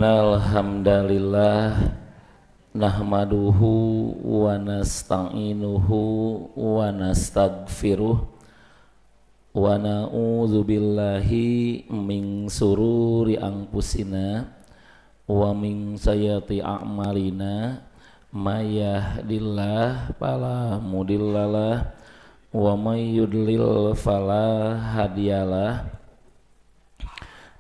Innal hamdalillah nahmaduhu wa nasta'inuhu wa nastaghfiruh wa na'udzu billahi min sururi anfusina wa min sayyiati a'malina may yahdihillahu fala mudhillalah wa may yudlil fala hadiyalah.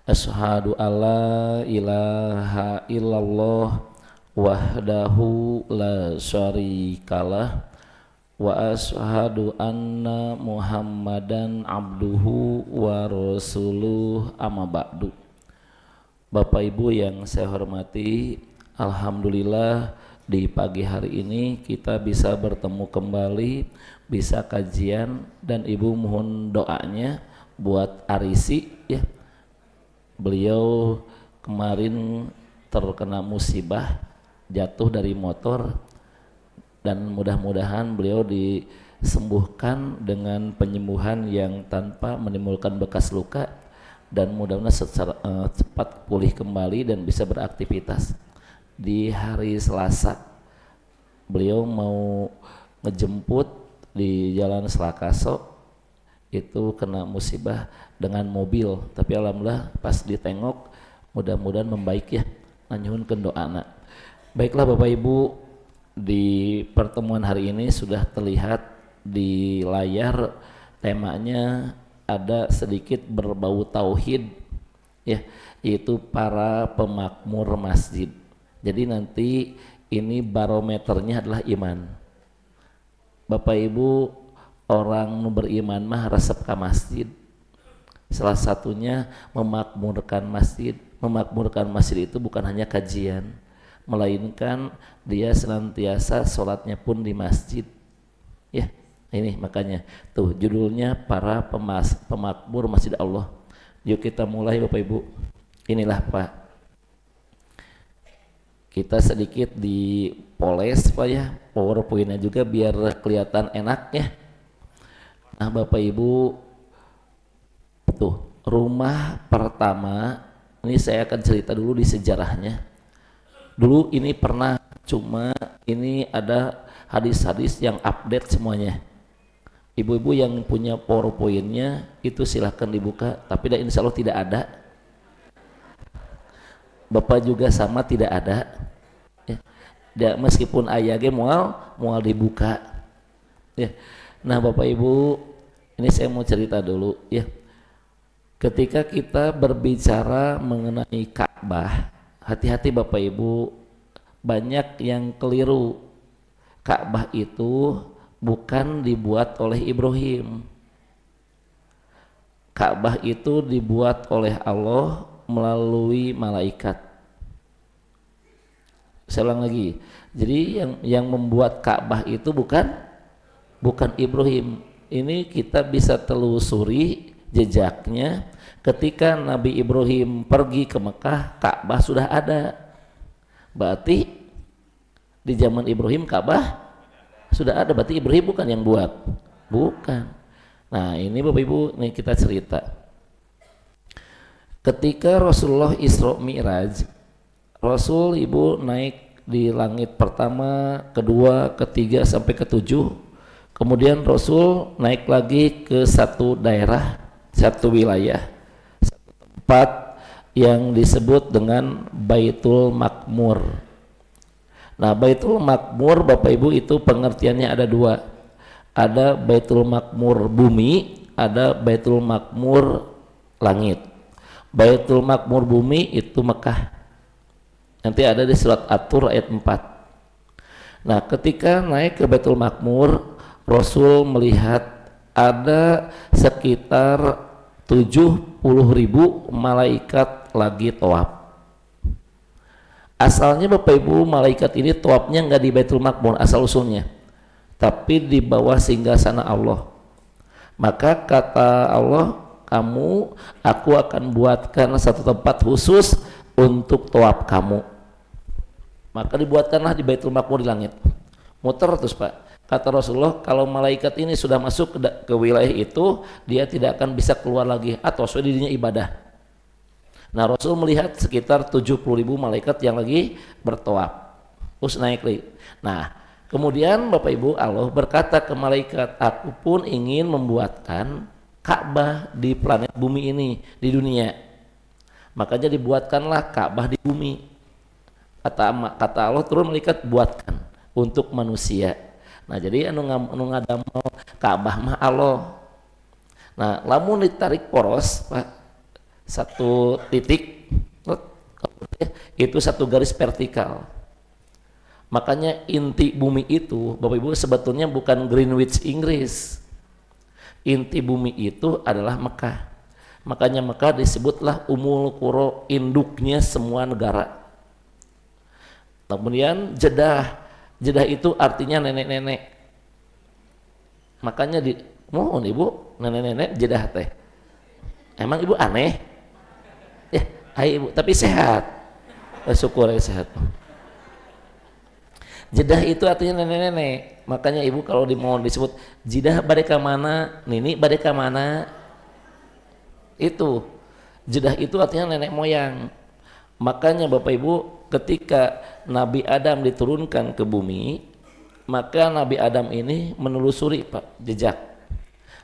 Asyhadu alla ilaha illallah wahdahu la syarikalah wa asyhadu anna Muhammadan abduhu wa rasuluh amma ba'du. Bapak Ibu yang saya hormati, alhamdulillah di pagi hari ini kita bisa bertemu kembali, bisa kajian, dan Ibu mohon doanya buat Arisi ya. Beliau kemarin terkena musibah, jatuh dari motor, dan mudah-mudahan beliau disembuhkan dengan penyembuhan yang tanpa menimbulkan bekas luka, dan mudah-mudahan cepat pulih kembali dan bisa beraktivitas. Di hari Selasa beliau mau ngejemput di Jalan Selakaso, itu kena musibah dengan mobil, tapi alhamdulillah pas ditengok mudah-mudahan membaik ya, nyuhunkeun doana. Baiklah Bapak Ibu, di pertemuan hari ini sudah terlihat di layar temanya ada sedikit berbau tauhid ya, yaitu para pemakmur masjid. Jadi nanti ini barometernya adalah iman. Bapak Ibu, orang beriman mah resep ke masjid. Salah satunya memakmurkan masjid. Memakmurkan masjid itu bukan hanya kajian, melainkan dia senantiasa sholatnya pun di masjid. Ya, ini makanya tuh judulnya para pemakmur masjid Allah. Yuk kita mulai Bapak Ibu. Inilah Pak, kita sedikit dipoles Pak ya, PowerPoint-nya juga biar kelihatan enak ya. Nah Bapak Ibu, tuh rumah pertama ini saya akan cerita dulu di sejarahnya. Dulu ini pernah, cuma ini ada hadis-hadis yang update semuanya. Ibu-ibu yang punya PowerPoint-nya itu silahkan dibuka, tapi insya Allah tidak ada. Bapak juga sama tidak ada ya, meskipun ayahnya mual dibuka ya. Nah Bapak Ibu, ini saya mau cerita dulu ya. Ketika kita berbicara mengenai Ka'bah, hati-hati Bapak Ibu, banyak yang keliru. Ka'bah itu bukan dibuat oleh Ibrahim. Ka'bah itu dibuat oleh Allah melalui malaikat. Saya ulang lagi. Jadi yang membuat Ka'bah itu bukan Ibrahim. Ini kita bisa telusuri jejaknya. Ketika Nabi Ibrahim pergi ke Mekah, Ka'bah sudah ada. Berarti di zaman Ibrahim Ka'bah sudah ada. Berarti Ibrahim bukan yang buat. Bukan. Nah ini Bapak Ibu, nih kita cerita. Ketika Rasulullah Isra Mi'raj, Rasul Ibu naik di langit pertama, kedua, ketiga sampai ketujuh. Kemudian Rasul naik lagi ke satu daerah, satu wilayah, satu tempat yang disebut dengan Baitul Makmur. Nah Baitul Makmur Bapak Ibu itu pengertiannya ada dua. Ada Baitul Makmur bumi, ada Baitul Makmur langit. Baitul Makmur bumi itu Mekah. Nanti ada di surat At-Tur ayat 4. Nah ketika naik ke Baitul Makmur, Rasul melihat ada sekitar 70.000 malaikat lagi tawaf. Asalnya Bapak Ibu, malaikat ini tawafnya nggak di Baitul Makmur asal usulnya, tapi di bawah singgasana Allah. Maka kata Allah, aku akan buatkan satu tempat khusus untuk tawaf kamu. Maka dibuatkanlah di Baitul Makmur di langit. Muter terus Pak. Kata Rasulullah, kalau malaikat ini sudah masuk ke wilayah itu, dia tidak akan bisa keluar lagi atau sudah dirinya ibadah. Nah Rasul melihat sekitar 70.000 malaikat yang lagi bertawaf, terus naik lagi. Nah kemudian Bapak Ibu, Allah berkata ke malaikat, aku pun ingin membuatkan Ka'bah di planet bumi ini, di dunia. Makanya dibuatkanlah Ka'bah di bumi. Kata Allah, turun malaikat, buatkan untuk manusia. Nah jadi anu ngadamel Ka'bah mah Allah. Nah lamun ditarik poros Pak, satu titik itu satu garis vertikal. Makanya inti bumi itu Bapak Ibu sebetulnya bukan Greenwich Inggris. Inti bumi itu adalah Mekah. Makanya Mekah disebutlah Ummul Qura, induknya semua negara. Kemudian Jeddah itu artinya nenek-nenek. Makanya mohon Ibu, nenek-nenek Jeddah teh. Emang Ibu aneh? Ya, hai Ibu, tapi sehat. Syukur ya sehat. Jeddah itu artinya nenek-nenek. Makanya Ibu kalau mau disebut Jeddah bade ka mana, Nini bade ka mana, itu Jeddah itu artinya nenek moyang. Makanya Bapak Ibu, ketika Nabi Adam diturunkan ke bumi, maka Nabi Adam ini menelusuri Pak jejak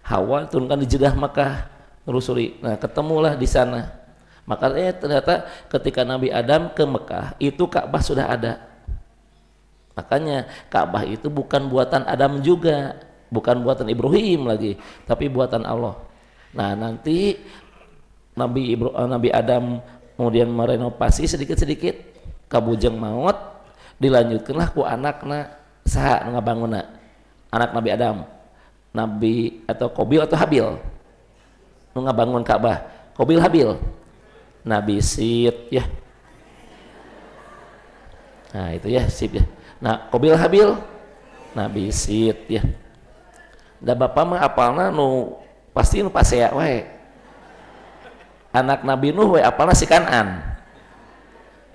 Hawa, turunkan di Jeddah Makkah, telusuri. Nah ketemulah di sana. Makanya ternyata ketika Nabi Adam ke Mekah itu Ka'bah sudah ada. Makanya Ka'bah itu bukan buatan Adam juga, bukan buatan Ibrahim lagi, tapi buatan Allah. Nah nanti Nabi Adam kemudian merenovasi sedikit-sedikit kabujeng maut, dilanjutkanlah ku anakna saha nu ngabangunna, anak Nabi Adam, Nabi atau Qabil atau Habil nu ngabangun Ka'bah, Qabil Habil, Nabi Sid ya. Nah itu ya sip ya. Nah Qabil Habil, Nabi Sid ya. Da bapak mah apalna nu pasti nu pasea wae. Anak Nabi Nuh we apalna si Kan'an.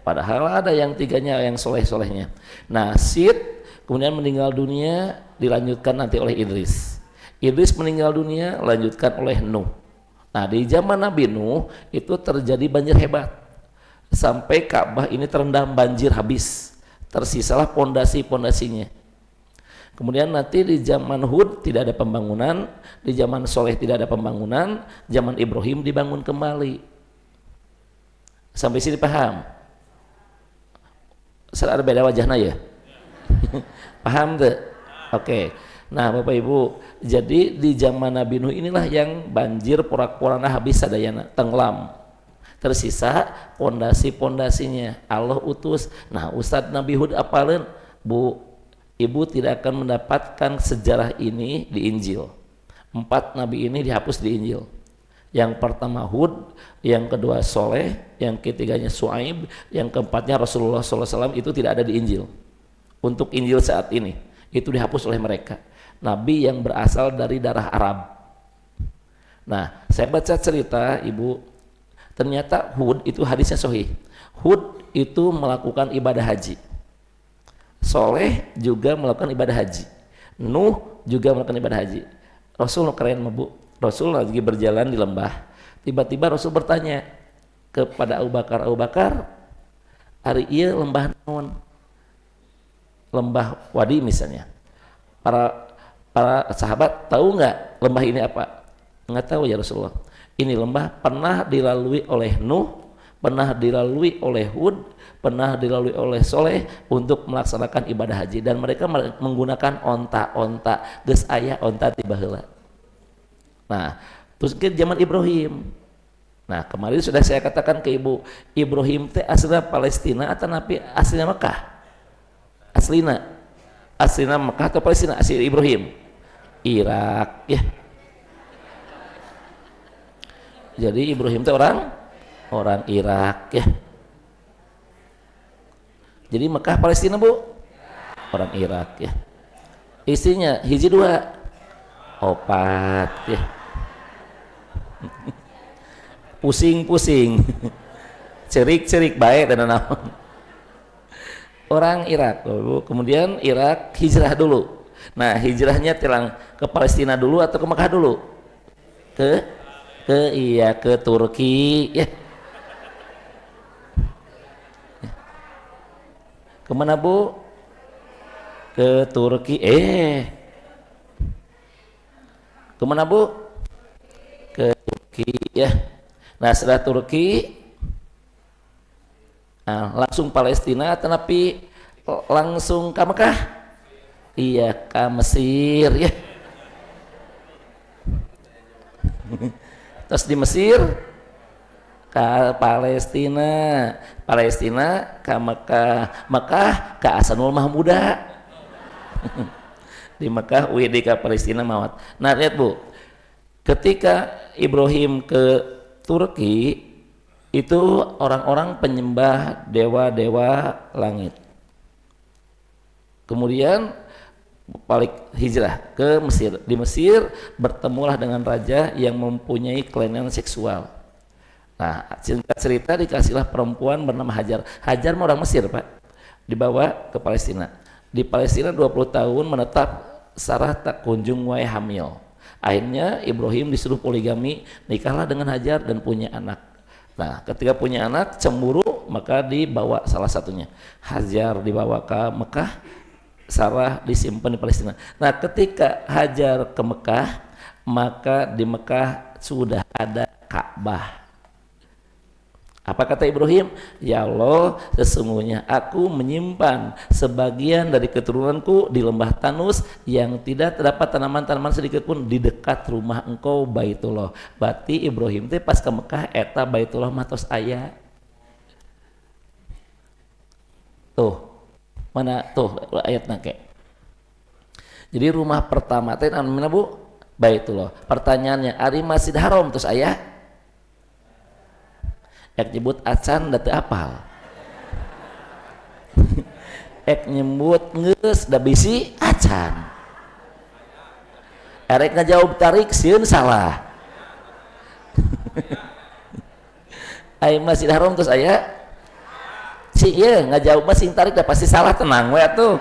Padahal ada yang tiganya yang soleh-solehnya. Nah Sid kemudian meninggal dunia, dilanjutkan nanti oleh Idris. Idris meninggal dunia, lanjutkan oleh Nuh. Nah di zaman Nabi Nuh itu terjadi banjir hebat, sampai Ka'bah ini terendam banjir habis, tersisalah pondasi-pondasinya. Kemudian nanti di zaman Hud tidak ada pembangunan, di zaman Soleh tidak ada pembangunan, zaman Ibrahim dibangun kembali. Sampai sini paham? Ada beda wajahnya ya? Paham tuh? Oke. Nah Bapak Ibu, jadi di zaman Nabi Nuh inilah yang banjir porak-poranda habis sadayana, tenggelam. Tersisa pondasi-pondasinya Allah utus. Nah Ustadz Nabi Hud apalin, Bu, Ibu tidak akan mendapatkan sejarah ini di Injil. 4 nabi ini dihapus di Injil. Yang pertama Hud, yang kedua Soleh, yang ketiganya Su'aib, yang keempatnya Rasulullah SAW itu tidak ada di Injil. Untuk Injil saat ini itu dihapus oleh mereka. Nabi yang berasal dari darah Arab. Nah saya baca cerita Ibu, ternyata Hud itu hadisnya sahih. Hud itu melakukan ibadah haji. Soleh juga melakukan ibadah haji. Nuh juga melakukan ibadah haji. Rasul keren Bu. Rasul lagi berjalan di lembah. Tiba-tiba Rasul bertanya kepada Abu Bakar, hari iya lembah naon? Lembah Wadi misalnya. Para sahabat tahu nggak lembah ini apa? Nggak tahu ya Rasulullah. Ini lembah pernah dilalui oleh Nuh, pernah dilalui oleh Hud, pernah dilalui oleh Soleh untuk melaksanakan ibadah haji, dan mereka menggunakan onta-onta, geus aya onta ti baheula. Nah, terus ke zaman Ibrahim. Nah, kemarin sudah saya katakan ke Ibu, Ibrahim teh aslinya Palestina atau nabi aslinya Mekah? Aslina Mekah atau Palestina? Asli Ibrahim Irak ya. Jadi Ibrahim teh orang Irak ya. Jadi Mekah Palestina Bu, orang Irak ya. Istrinya hiji 2 4 ya. Pusing-pusing cerik-cerik baik dan naon. Orang Irak Bu. Kemudian Irak hijrah dulu. Nah hijrahnya tilang ke Palestina dulu atau ke Mekah dulu? Ke Turki ya. Kemana Bu? Ke Turki. Kemana Bu? Ke Turki ya. Nah setelah Turki, nah, langsung Palestina, tetapi langsung ke Mekah. Iya, ke Mesir ya. Terus di Mesir ke Palestina, Palestina ke Mekah, Mekah ke Hasanul Mahmuda. Di Mekah WD ke Palestina mawat. Nah lihat Bu, ketika Ibrahim ke Turki itu orang-orang penyembah dewa-dewa langit. Kemudian balik hijrah ke Mesir. Di Mesir bertemulah dengan raja yang mempunyai kelainan seksual. Nah singkat cerita dikasihlah perempuan bernama Hajar. Hajar orang Mesir Pak, dibawa ke Palestina. Di Palestina 20 tahun menetap, Sarah tak kunjung wae hamil. Akhirnya Ibrahim disuruh poligami, nikahlah dengan Hajar dan punya anak. Nah ketika punya anak cemburu, maka dibawa salah satunya. Hajar dibawa ke Mekah, Sarah disimpan di Palestina. Nah ketika Hajar ke Mekah, maka di Mekah sudah ada Ka'bah. Apa kata Ibrahim? Ya Allah, sesungguhnya aku menyimpan sebagian dari keturunanku di lembah Tanus yang tidak terdapat tanaman-tanaman sedikit pun di dekat rumah engkau Baitullah. Berarti Ibrahim teh pas ke Mekah eta Baitullah matos aya. Tuh, mana tuh ayat nake. Jadi rumah pertama teh namanya Bu Baitullah. Pertanyaannya, ari Masjid Haram terus aya? Ek nyebut acan da teu apal. Ek nyebut geus da bisi acan. Erek ngajawab tarik sieun salah. Ai Masjid Haram terus aya? Si ieu ngajawab mah sing tarik da pasti salah, tenang we atuh.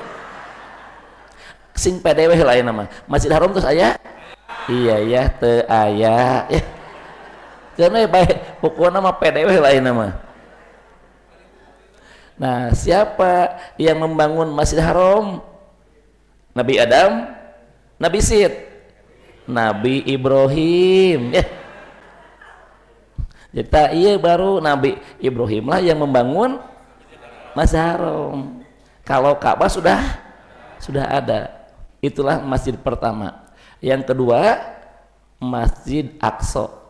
Sing pede we lain mah. Masjid Haram terus aya? Iya ya teu aya. Ya. Karena baik pokoknya nama PDW lain nama. Nah siapa yang membangun Masjid Haram? Nabi Adam, Nabi Sid, Nabi Ibrahim. Ya. Jadi iya baru Nabi Ibrahim lah yang membangun Masjid Haram. Kalau Ka'bah sudah ada. Itulah masjid pertama. Yang kedua Masjid Aqsa.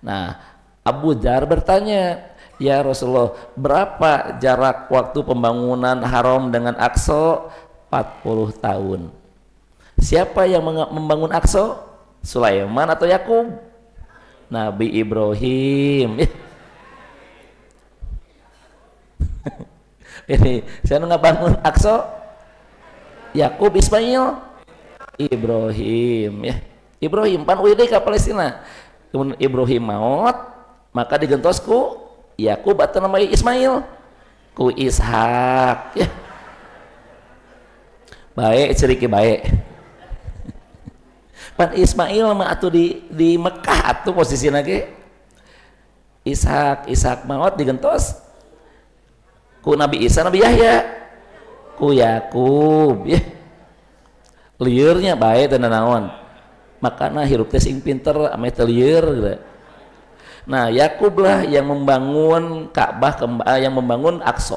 Nah, Abu Dzar bertanya, ya Rasulullah, berapa jarak waktu pembangunan haram dengan Aqsa? 40 tahun. Siapa yang membangun Aqsa? Sulaiman atau Yakub? Nabi Ibrahim. Ini saya nggak bangun Aqsa? Yakub, Ismail, Ibrahim ya. Ibrahim pan uide ke Palestina. Kemudian Ibrahim maut, maka digentos ku Yakub atau namanya Ismail, ku Ishak ya. Baik ceriki baik. Pan Ismail mah atuh di Mekah atuh posisinya ge. Ishak maut digentos ku Nabi Isa, Nabi Yahya, ku Yakub ya. Liurnya baik dan naon. Makanya hirup teh sing pinter ame teu lieur gitu. Nah, Yakub lah yang membangun Ka'bah, yang membangun Aqsa.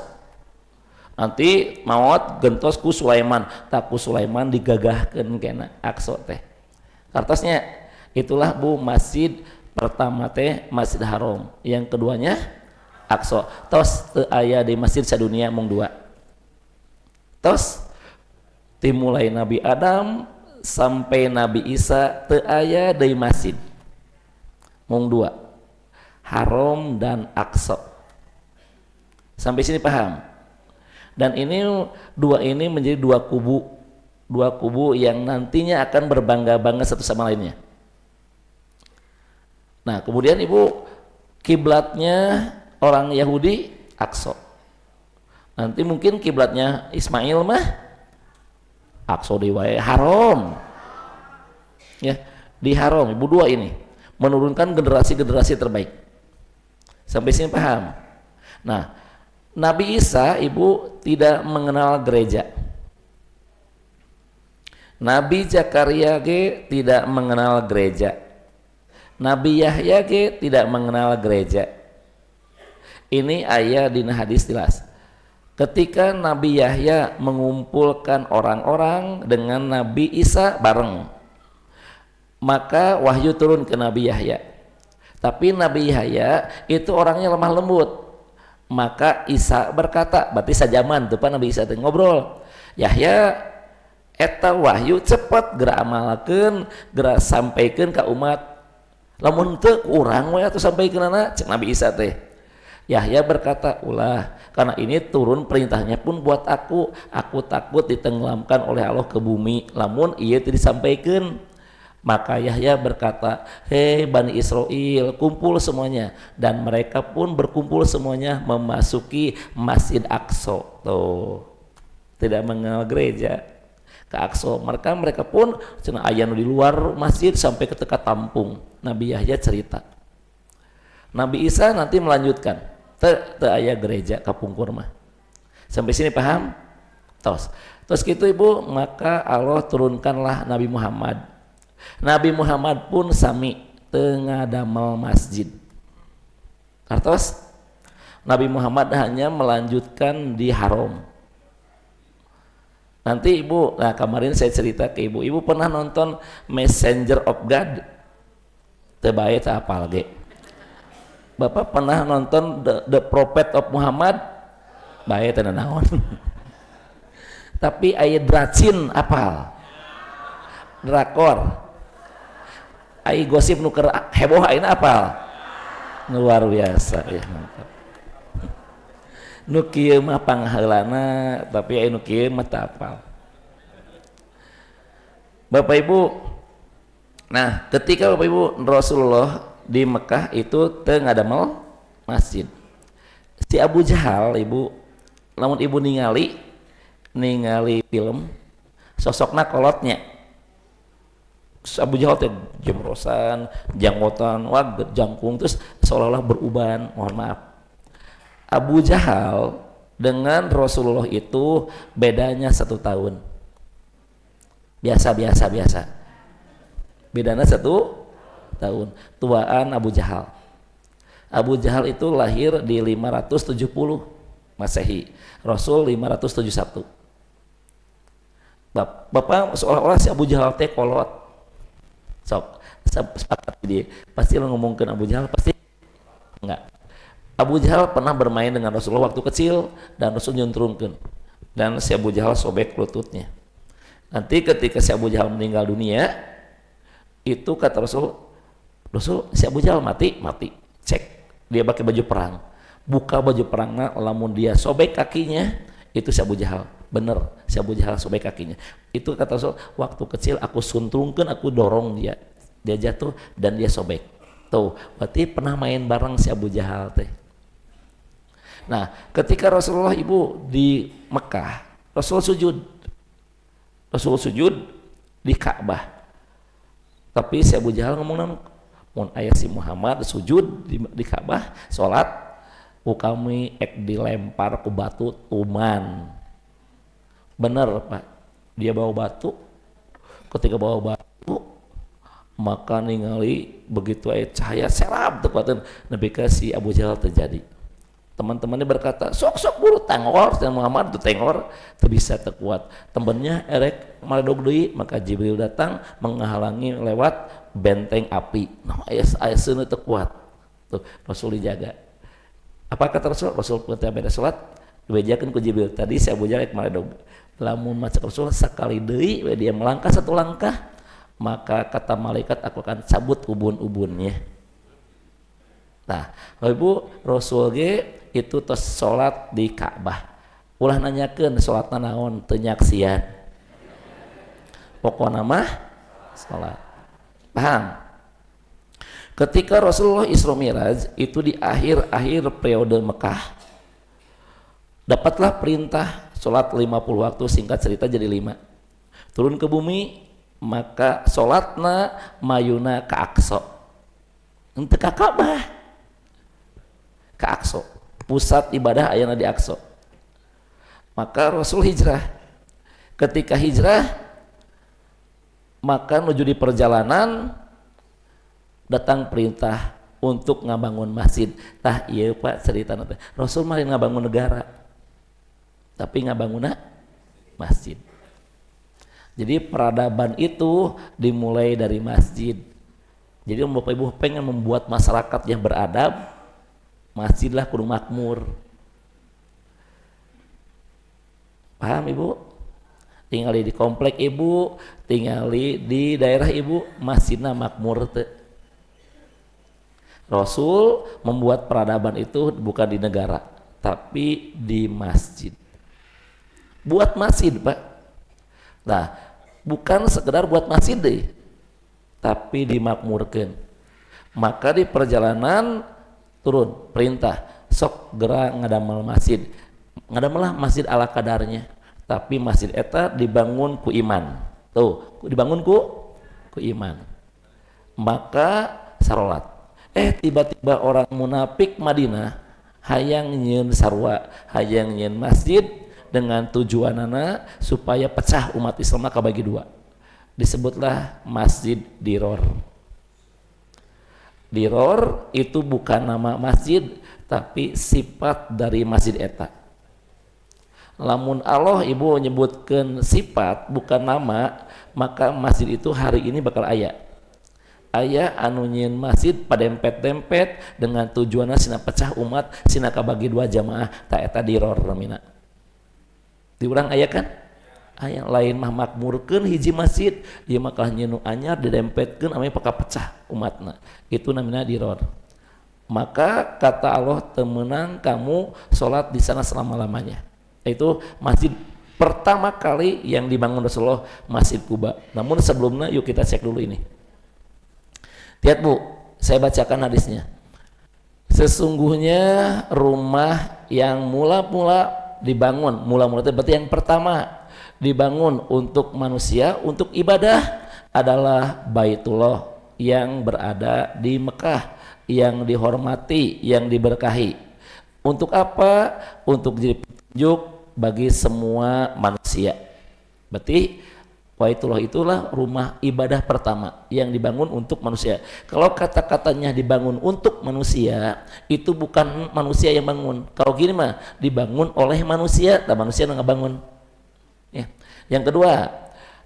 Nanti maot gentos ku Sulaiman, tak ku Sulaiman digagahkeun kena Aqsa teh. Kartosnya itulah Bu masjid pertama teh Masjid Haram, yang keduanya Aqsa. Tos teu aya di masjid sadunia mung dua. Tos dimulai Nabi Adam sampai Nabi Isa teu aya deui masjid. Mung dua. Haram dan Aqsa. Sampai sini paham? Dan ini dua ini menjadi dua kubu yang nantinya akan berbangga-bangga satu sama lainnya. Nah, kemudian Ibu kiblatnya orang Yahudi Aqsa. Nanti mungkin kiblatnya Ismail mah Aqsa di wae haram. Ya, di haram Ibu dua ini menurunkan generasi-generasi terbaik. Sampai sini paham? Nah, Nabi Isa ibu tidak mengenal gereja. Nabi Zakaria ge tidak mengenal gereja. Nabi Yahya ge tidak mengenal gereja. Ini ayat di hadis jelas. Ketika Nabi Yahya mengumpulkan orang-orang dengan Nabi Isa bareng, maka wahyu turun ke Nabi Yahya. Tapi Nabi Yahya itu orangnya lemah lembut. Maka Isa berkata, berarti sajaman tuh Pak Nabi Isa ngobrol. Yahya eta wahyu cepat gerak amalkeun, gerak sampaikan ke umat. Lamun teu urang we atuh sampaikeun cek Nabi Isa teh. Yahya berkata, ulah, karena ini turun perintahnya pun buat aku takut ditenggelamkan oleh Allah ke bumi, lamun ieu teu disampaikan. Maka Yahya berkata, hei Bani Israel, kumpul semuanya, dan mereka pun berkumpul semuanya memasuki Masjid Aqsa. Tuh, tidak mengenal gereja, ke Aqsa. Mereka pun cenah aya di luar masjid sampai ke teka tampung. Nabi Yahya cerita. Nabi Isa nanti melanjutkan, teu aya gereja kapungkur mah. Sampai sini paham? Terus gitu ibu, maka Allah turunkanlah Nabi Muhammad. Nabi Muhammad pun sami tengah damel masjid. Artos Nabi Muhammad hanya melanjutkan di haram. Nanti ibu, nah kemarin saya cerita ke ibu, ibu pernah nonton Messenger of God? Terbaik tak apal ge. Bapak pernah nonton The Prophet of Muhammad? Baik teu naon. Tapi aya dracin apal. Drakor. Aya gosip nu keur heboh ayeuna apal. Luar biasa ya, mantap. Nu kieu mah pangheulana, tapi aya nu kieu mah teu apal. Bapak Ibu, nah ketika Bapak Ibu Rasulullah di Mekah itu teu ngadamel masjid. Si Abu Jahal ibu, lamun ibu ningali film sosokna kolotnya. Abu Jahal teh jemrosan, janggotan, wah jangkung, terus seolah-olah beruban. Mohon maaf. Abu Jahal dengan Rasulullah itu bedanya 1 tahun. Biasa. Bedanya 1 tahun. Tuaan Abu Jahal. Abu Jahal itu lahir di 570 Masehi. Rasul 571. Bapak seolah-olah si Abu Jahal teh kolot. Sok sepakat dia. Pasti lo ngomongin Abu Jahal pasti enggak. Abu Jahal pernah bermain dengan Rasulullah waktu kecil dan Rasul nyuntrungkeun. Dan si Abu Jahal sobek lututnya. Nanti ketika si Abu Jahal meninggal dunia, itu kata Rasul, si Abu Jahal mati. Cek, dia pakai baju perang. Buka baju perangnya, lamun dia sobek kakinya, itu si Abu Jahal. Bener, si Abu Jahal sobek kakinya. Itu kata Rasul, waktu kecil aku suntrungkan, aku dorong dia. Dia jatuh dan dia sobek. Tuh, berarti pernah main bareng si Abu Jahal teh. Nah, ketika Rasulullah ibu di Mekah, Rasul sujud di Ka'bah. Tapi si Abu Jahal ngomong mun aya si Muhammad sujud di Ka'bah salat ukami ek dilempar ku batu tuman. Bener Pak, dia bawa batu. Ketika bawa batu maka ningali begitu aya cahaya serap tekuatan nepi ka si Abu Jahal terjadi. Teman-temannya berkata, sok buru tengor, dan Muhammad itu tengor, itu bisa terkuat. Temennya erek maledog deui, maka Jibril datang menghalangi lewat benteng api. Nah, ayat seuneu terkuat. Tuh, Rasul dijaga. Apa kata Rasul? Rasul ketika beda salat, dibejakeun ku Jibril. Tadi si Abu Jahal maledog. Lamun maca Rasul sakali deui dia melangkah 1 langkah, maka kata malaikat aku akan cabut ubun-ubunnya. Nah, Ibu Rasul ge itu tos salat di Ka'bah. Ulah nanyakeun salatna naon teu nyaksian. Pokona mah salat. Paham? Ketika Rasulullah Isra Mi'raj itu di akhir periode Mekah, dapatlah perintah salat 50 waktu, singkat cerita jadi 5. Turun ke bumi, maka salatna mayuna ka Aqsa. Henteu ka Ka'bah. Ka Aqsa. pusat ibadah ayana di Aqsa. Maka Rasul hijrah. Ketika hijrah, maka menuju di perjalanan datang perintah untuk ngabangun masjid. Tah iya Pak cerita nanti. Rasul mah ngabangun negara, tapi ngabangun masjid. Jadi peradaban itu dimulai dari masjid. Jadi Bapak Ibu pengen membuat masyarakat yang beradab, masjidlah kudu makmur. Paham Ibu? Tinggali di komplek Ibu, tinggali di daerah Ibu, masjidnya makmur teh. Rasul membuat peradaban itu bukan di negara, tapi di masjid. Buat masjid, Pak. Nah, bukan sekedar buat masjid deh, tapi dimakmurkan. Maka di perjalanan turun perintah, sok gerak ngadamal masjid. Ngadamelah masjid ala kadarnya, tapi masjid eta dibangun ku iman. Tuh, dibangun ku iman. Maka sarolat. Tiba-tiba orang munafik Madinah hayang nyeun sarwa, hayang nyeun masjid dengan tujuanana supaya pecah umat Islam kabagi dua. Disebutlah Masjid Diror. Diror itu bukan nama masjid, tapi sifat dari masjid eta. Lamun Allah Ibu menyebutkan sifat bukan nama, maka masjid itu hari ini bakal aya. Aya anu nyieun masjid padempet-dempet dengan tujuanna sina pecah umat, sina kabagi dua jamaah, ta eta diror namina. Diurang aya kan? Aya lain mah makmurkeun hiji masjid, ieu mah kalah nyieun anyar didempetkeun ame pecah umatna. Itu namina diror. Maka kata Allah, temenang kamu sholat di sana selama-lamanya. Itu masjid pertama kali yang dibangun Rasulullah, Masjid Quba. Namun sebelumnya yuk kita cek dulu ini. Lihat Bu, saya bacakan hadisnya. Sesungguhnya rumah yang mula-mula dibangun, mula-mula itu berarti yang pertama dibangun untuk manusia, untuk ibadah adalah Baitullah yang berada di Mekah, yang dihormati, yang diberkahi. Untuk apa? Untuk jadi petunjuk bagi semua manusia. Berarti Baitullah itulah rumah ibadah pertama yang dibangun untuk manusia. Kalau kata-katanya dibangun untuk manusia, itu bukan manusia yang bangun. Kalau gini mah dibangun oleh manusia, dan manusia nggak bangun. Ya. Yang kedua,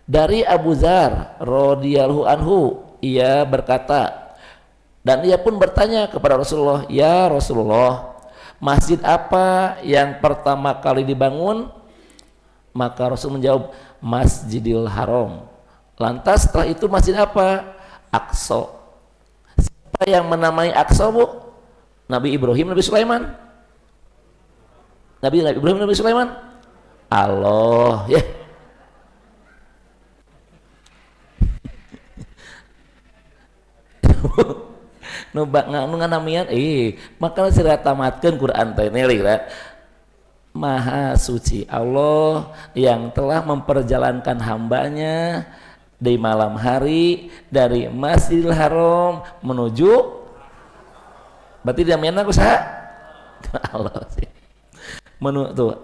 dari Abu Dzar radhiyallahu anhu, ia berkata, dan ia pun bertanya kepada Rasulullah, ya Rasulullah, masjid apa yang pertama kali dibangun? Maka Rasul menjawab, Masjidil Haram. Lantas setelah itu masjid apa? Aqsa. Siapa yang menamai Aqsa Bu? Nabi Ibrahim, Nabi Sulaiman. Nabi Ibrahim, Nabi Sulaiman. Allah ya. Nu nganamian maka sira tamatkeun Quran teh nelira. Maha suci Allah yang telah memperjalankan hambanya di malam hari dari Masjidil Haram menuju, berarti dia menang usaha Allah sih. Tuh,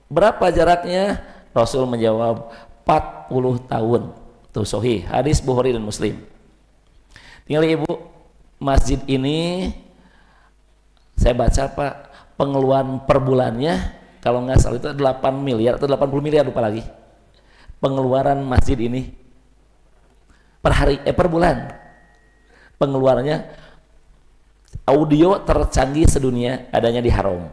berapa jaraknya? Rasul menjawab 40 tahun. Tuh sahih, hadis Bukhari dan Muslim. Tinggal Ibu, masjid ini saya baca Pak, pengeluaran per bulannya kalau nggak salah itu 8 miliar atau 80 miliar, lupa lagi pengeluaran masjid ini per hari, per bulan. Pengeluarannya audio tercanggih sedunia adanya di Haram,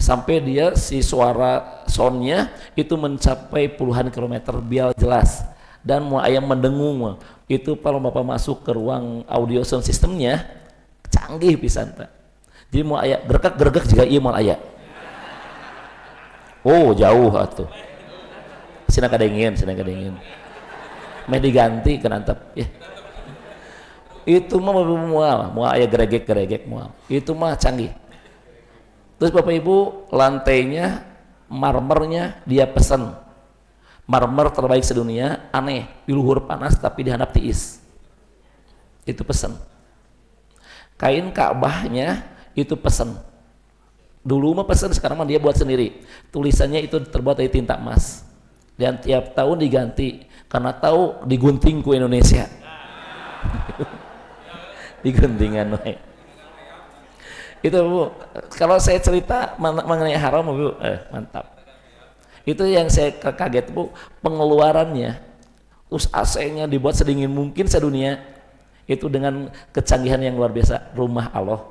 sampai dia si suara soundnya itu mencapai puluhan kilometer biar jelas, dan mau ayam mendengung itu kalau Bapak masuk ke ruang audio sound systemnya canggih pisan Pak. Jadi mau ayat gergak juga iya mau ayat. Oh jauh atuh. Sina kadengin. Meh diganti ke nantep ya. Itu mah mau ayat geregek mual. Itu mah canggih. Terus Bapak Ibu, lantainya marmernya dia pesan. Marmer terbaik sedunia, aneh, di luhur panas tapi dihandap tiis. Itu pesan. Kain Ka'bahnya itu pesen. Dulu mah pesen, sekarang mah dia buat sendiri. Tulisannya itu terbuat dari tinta emas. Dan tiap tahun diganti karena tahu digunting ku Indonesia. Diguntingan we. Itu Bu, kalau saya cerita mengenai haram Bu, mantap. Itu yang saya kaget Bu, pengeluarannya. Terus AC-nya dibuat sedingin mungkin sedunia. Itu dengan kecanggihan yang luar biasa, rumah Allah.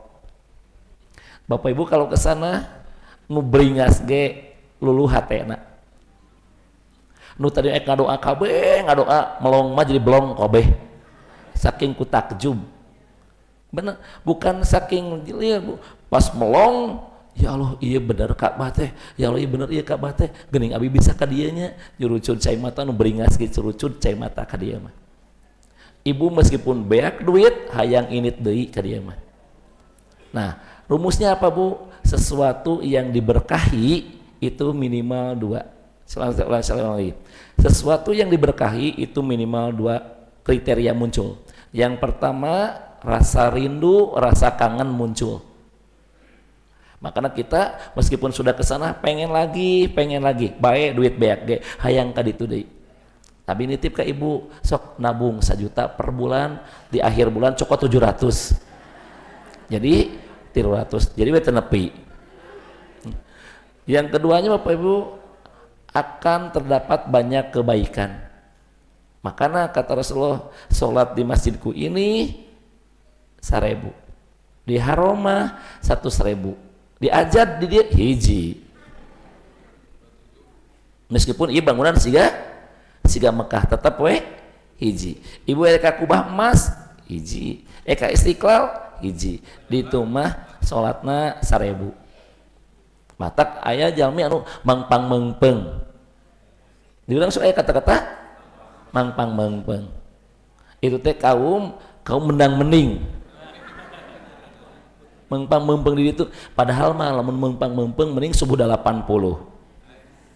Bapak Ibu kalau ke sana nu beringas ge luluh hatena. Nu tadi ngadoa kabeh, ngadoa melong mah jadi belong kabeh. Saking ku takjub. Bener, bukan saking jelieu Bu. Pas melong, ya Allah iya bener Ka'bah teh. Ya Allah iya bener iya Ka'bah teh. Geuning abi bisa ka dieu nya, jurucun cai mata nu beringas ge jurucun cai mata ka dieu mah. Ibu meskipun beak duit hayang init deui ka dieu mah. Nah, rumusnya apa Bu? Sesuatu yang diberkahi itu minimal 2. Sesuatu yang diberkahi itu minimal 2 kriteria muncul. Yang pertama, rasa rindu, rasa kangen muncul. Makanya kita meskipun sudah ke sana pengen lagi, bae duit beak ge hayang ka ditu deui. Tapi nitip ke ibu, sok nabung 1 juta per bulan, di akhir bulan cokot 700. Jadi 300, jadi we nepi. Yang keduanya Bapak Ibu, akan terdapat banyak kebaikan. Makanya kata Rasulullah, sholat di masjidku ini 1000, di haromah 100.000, di ajad di dia hiji. Meskipun ieu bangunan siga Mekah tetap we hiji. Ibu eka kubah emas hiji, eka Istiqlal hiji. Di itu mah sholatna 1000. Matak aya jalmi anu mangpang mengpeng. Diulang aya kata-kata mangpang mengpeng. Itu teh kaum menang mending. Mengpang mengpeng di itu, padahal mah lamun mengpang mengpeng mending subuh 80.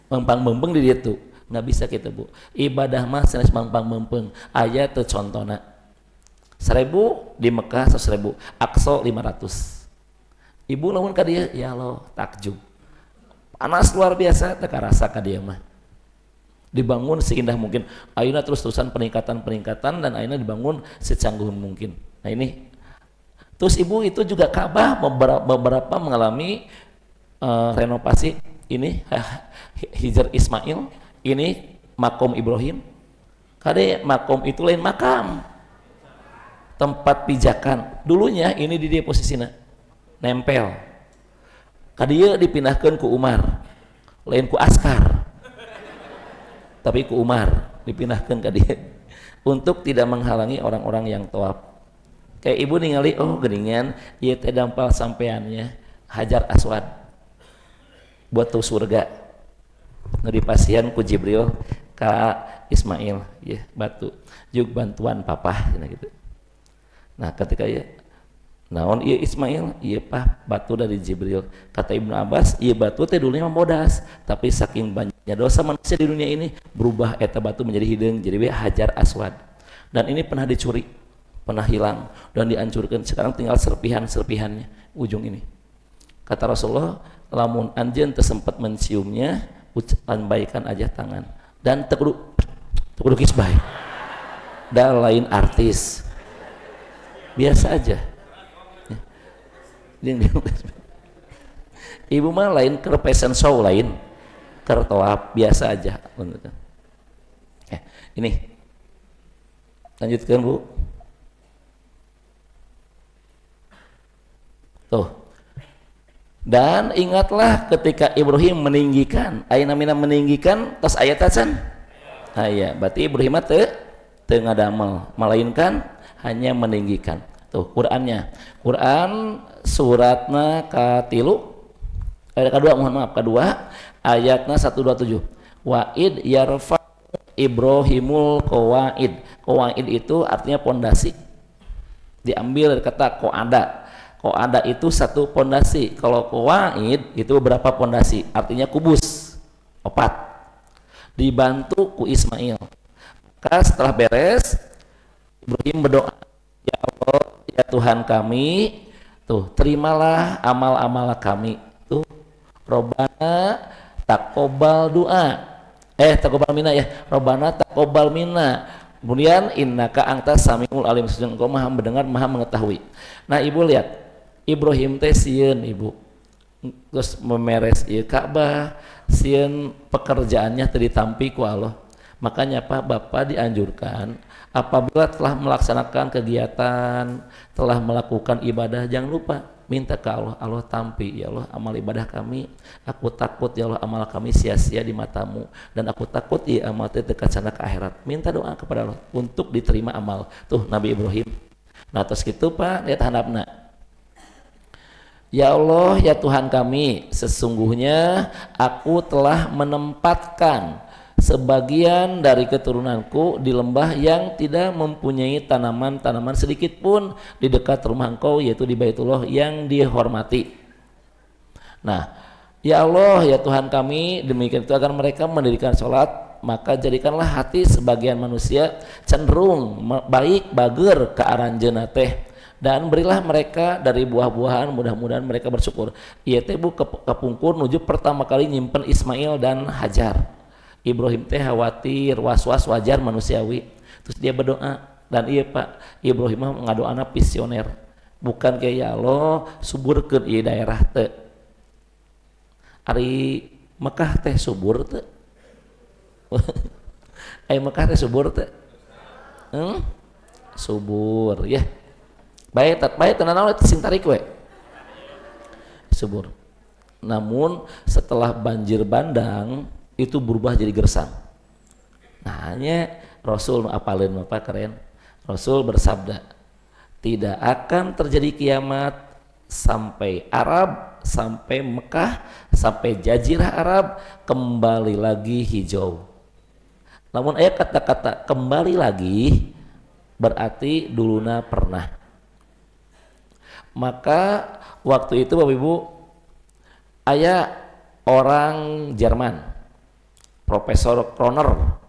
Mengpang mengpeng di itu nggak bisa kita Bu. Ibadah mah sanes mangpang mengpeng. Aya teu contona. 1000 di Mekah 100.000, Aqsa 500. Ibu lamun ka dieu ya Allah takjub. Panas luar biasa teu karasa ka dieu mah. Dibangun seindah mungkin. Ayeuna terus-terusan peningkatan dan ayeuna dibangun secangguh mungkin. Nah ini. Terus ibu itu juga Ka'bah beberapa mengalami renovasi ini Hijr Ismail, ini makom Ibrahim. Kade makom itu lain makam. Tempat pijakan. Dulunya ini di dia posisinya nempel. Kadieu dipindahkeun ku Umar. Lain ku Askar. Tapi ku Umar dipindahkan ke dia untuk tidak menghalangi orang-orang yang tawaf. Kayak ibu ningali oh geuningan ieu teh dampal sampeannya Hajar Aswad buat tuh surga nu dipasieun ku Jibril ka Ismail ya batu juk bantuan papa gitu. Nah ketika ya naon ieu Ismail ieu Pak batu dari Jibril. Kata Ibnu Abbas ieu batu teh dulunya mah bodas tapi saking banyaknya dosa manusia di dunia ini berubah eta batu menjadi hideung jadi we Hajar Aswad. Dan ini pernah dicuri, pernah hilang dan dihancurkan, sekarang tinggal serpihan-serpihannya ujung ini. Kata Rasulullah, lamun anjeun teu sempat menciumnya, lambaikan aja tangan dan teu kudu kisbay. Da lain artis. Biasa aja. Ibu mah lain keur fashion show lain, keur tawaf biasa aja. Ini lanjutkan Bu. Tuh. Dan ingatlah ketika Ibrahim meninggikan, ayeuna mina meninggikan tos aya tacan. Aya, berarti Ibrahim teu ngadamel, melainkan hanya meninggikan. Tuh Qur'annya. Quran suratna katilu kedua, mohon maaf, kedua ayatna 127. Wa'id yarfa Ibrahimul qawaid. Qawaid itu artinya pondasi. Diambil dari kata qa'ada. Qa'ada itu satu pondasi. Kalau qawaid itu beberapa pondasi, artinya kubus. 4. Dibantu ku Ismail. Maka setelah beres Ibrahim berdoa, ya Allah, ya Tuhan kami, Tuh, terimalah amal-amal kami. Tuh, Robbana taqobbal doa. Taqobbal minna ya. Robbana taqobbal minna. Kemudian innaka antas samiul alim, sesungguhnya engkau maha mendengar, maha mengetahui. Nah, ibu lihat, Ibrahim teh sieun ibu. Terus memeres ieu Ka'bah, sieun pekerjaannya tadi tampi ku Allah. Makanya Pak, Bapak dianjurkan apabila telah melaksanakan kegiatan, telah melakukan ibadah, jangan lupa minta ke Allah, Allah tampi ya Allah amal ibadah kami, aku takut ya Allah amal kami sia-sia di matamu, dan aku takut ya amal teh dekat sana ke akhirat. Minta doa kepada Allah untuk diterima amal. Tuh Nabi Ibrahim. Nah terus gitu Pak, lihat handapna. Ya Allah ya Tuhan kami, sesungguhnya aku telah menempatkan sebagian dari keturunanku di lembah yang tidak mempunyai tanaman-tanaman sedikit pun di dekat rumah engkau, yaitu di Baitullah yang dihormati. Nah, ya Allah ya Tuhan kami, demikian itu agar mereka mendirikan sholat, maka jadikanlah hati sebagian manusia cenderung baik bager ke aranjeunna teh, dan berilah mereka dari buah-buahan, mudah-mudahan mereka bersyukur. Ieu teh bu kepungkur nuju pertama kali nyimpen Ismail dan Hajar. Ibrahim teh khawatir, was-was, wajar manusiawi. Terus dia berdoa, dan iya Pak, Ibrahim mah ngadoana visioner, bukan kayak ya Allah suburkeun ieu daerah teh. Ari Mekah teh subur teh. Ai Mekah teh subur teh. Subur ya. Baik tenan itu sing tarik we. Subur. Namun setelah banjir bandang itu berubah jadi gersang. Nah, hanya Rasul apalin apa keren. Rasul bersabda, tidak akan terjadi kiamat sampai Arab, sampai Mekah, sampai Jazirah Arab kembali lagi hijau. Namun ayat kata-kata kembali lagi berarti duluna pernah. Maka waktu itu Bapak Ibu, aya orang Jerman, Profesor Kroner,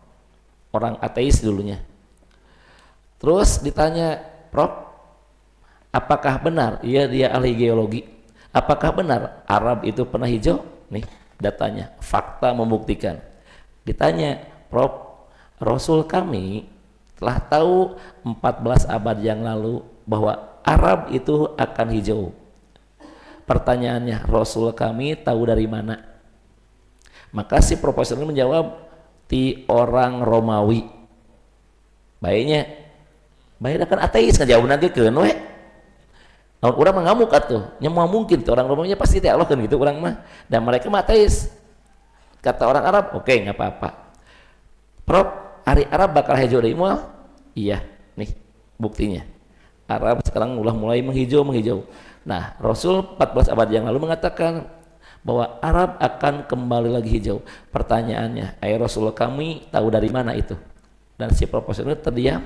orang ateis dulunya. Terus ditanya, Prof, apakah benar? Iya, dia ahli geologi. Apakah benar Arab itu pernah hijau? Nih datanya, fakta membuktikan. Ditanya, Prof, Rasul kami telah tahu 14 abad yang lalu bahwa Arab itu akan hijau. Pertanyaannya, Rasul kami tahu dari mana? Maka si profesor ini menjawab, ti orang Romawi. Baiknya, baik kan ateis kan jawab nanti ke we. Namun orang mengamuk atuh, nyamuah mungkin tuh orang Romawi pasti teh Allah kan gitu orang mah. Dan mereka mah ateis. Kata orang Arab, oke nggak apa-apa. Prof, hari Arab bakal hijau deui moal? Iya, nih buktinya. Arab sekarang mulai menghijau. Nah, Rasul 14 abad yang lalu mengatakan bahwa Arab akan kembali lagi hijau. Pertanyaannya, Rasulullah kami tahu dari mana itu? Dan si profesor itu terdiam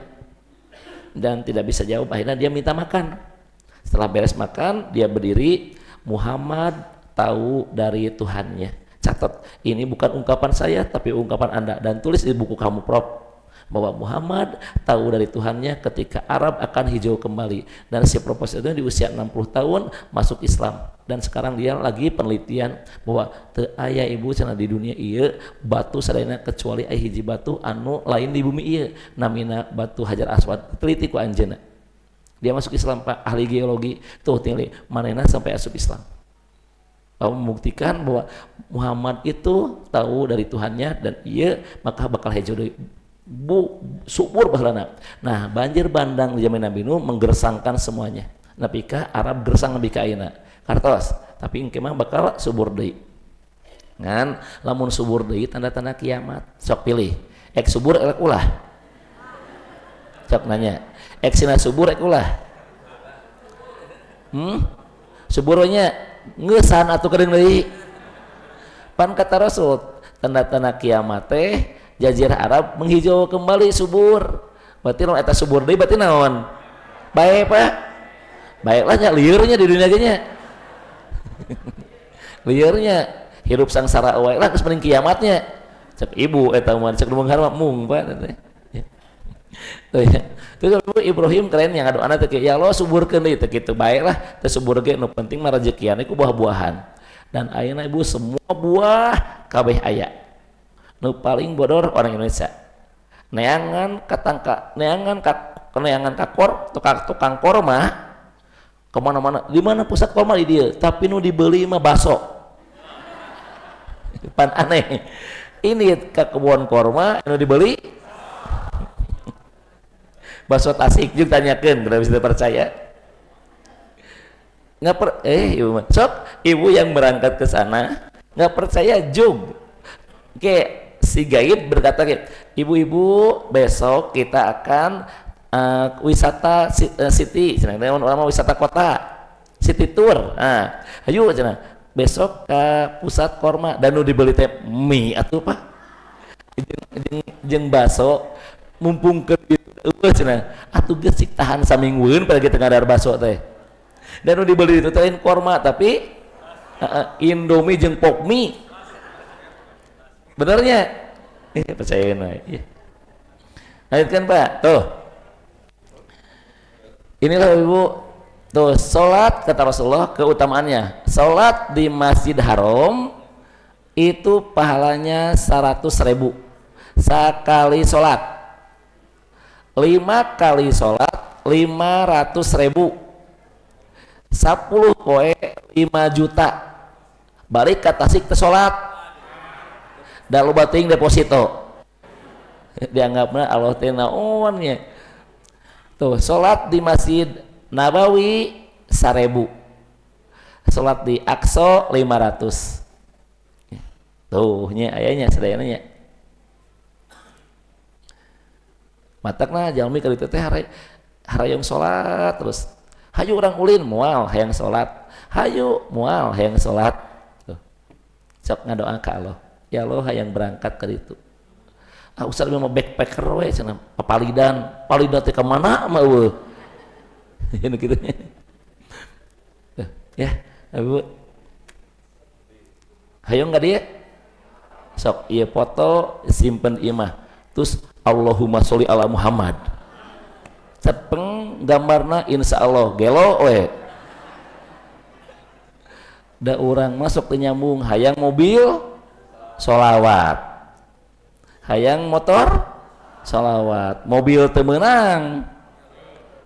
dan tidak bisa jawab. Akhirnya dia minta makan. Setelah beres makan, dia berdiri, Muhammad tahu dari Tuhannya. Catat, ini bukan ungkapan saya tapi ungkapan Anda, dan tulis di buku kamu Prof, bahwa Muhammad tahu dari Tuhannya ketika Arab akan hijau kembali. Dan si profesor itu di usia 60 tahun masuk Islam, dan sekarang dia lagi penelitian bahwa teu aya ibu cenah di dunia ieu batu sadayana kecuali aya hiji batu anu lain di bumi ieu, namina batu Hajar Aswad. Teliti ku anjeunna. Dia masuk Islam Pak, ahli geologi. Tuh tinggali manehna sampai asup Islam. Membuktikan bahwa Muhammad itu tahu dari Tuhannya, dan ieu maka bakal hijau deui. Subur baheulana. Nah, banjir bandang di zaman Nabi Nuh menggersangkan semuanya. Nabi ka Arab gersang nabi ka ayeuna. Kartos, tapi engke mah bakal subur deui. Ngan lamun subur deui tanda-tanda kiamat. Sok pilih. Ek subur ek ulah. Sok nanya. Ek sina subur ek ulah. Suburnya ngeusan atuh kedeung deui. Pan kata Rasul, tanda-tanda kiamat teh Jazirah Arab menghijau kembali subur. Berarti lamun eta subur deui berarti naon? Baik Pak. Baiklah nya liurnya di dunia ge nya. Liurnya hirup sangsara wae lah geus mending kiamatnya. Cek ibu eta mah cek nu mung Pak teh. Tuh ya. Terus Ibrahim keren yang adu anak teh ya Allah suburkeun deui teh kitu baiklah teh subur ge nu penting mah rezekian iku buah-buahan. Dan ayeuna Ibu semua buah kabeh aya. Nu paling bodor orang Indonesia. Neangan kakor tukang korma kemana-mana. Di mana pusat korma di dia, tapi nu dibeli mah baso. Pan aneh. Ini ke kebun korma nu dibeli baso Tasik juga tanyakan kenapa bisa percaya ibu sok ibu yang berangkat ke sana nggak percaya jug si guide berkata ibu-ibu besok kita akan wisata city orang wisata kota city tour ayo cina besok ke pusat korma dan nu dibeli teh mie atuh pak jeung baso mumpung ke cina atuh geus sik tahan samingweun pada kita ngadar baso teh dan nu dibeli itu teh korma tapi Indomie jeung pok mie benernya percayain we lanjutkan Pak tuh inilah Ibu tuh sholat kata Rasulullah keutamaannya sholat di Masjid Haram itu pahalanya 100.000 sekali sholat 5 kali sholat 500.000 10 poe 5 juta balik ke Tasik ke sholat dan lu bating deposito dianggapnya Allah tina onnya tuh sholat di Masjid Nabawi 1.000 sholat di Aqsa 500 tuh nya ayahnya sedayana matakna jalmi kali teh harayong salat terus hayu urang ulin moal hayang salat hayu moal hayang salat tuh sok ngadoa ka Allah ya Allah hayang berangkat ka ditu ustaz mah backpacker we cenah papalidan teh ka mana mah eueuh anu kitu ya Ibu hayang ka dieu sok ieu foto simpen ieu mah terus Allahumma sholli ala Muhammad cepeng gambarna insya Allah gelo we da urang masuk ke nyambung hayang mobil sholawat hayang motor sholawat mobil teu meunang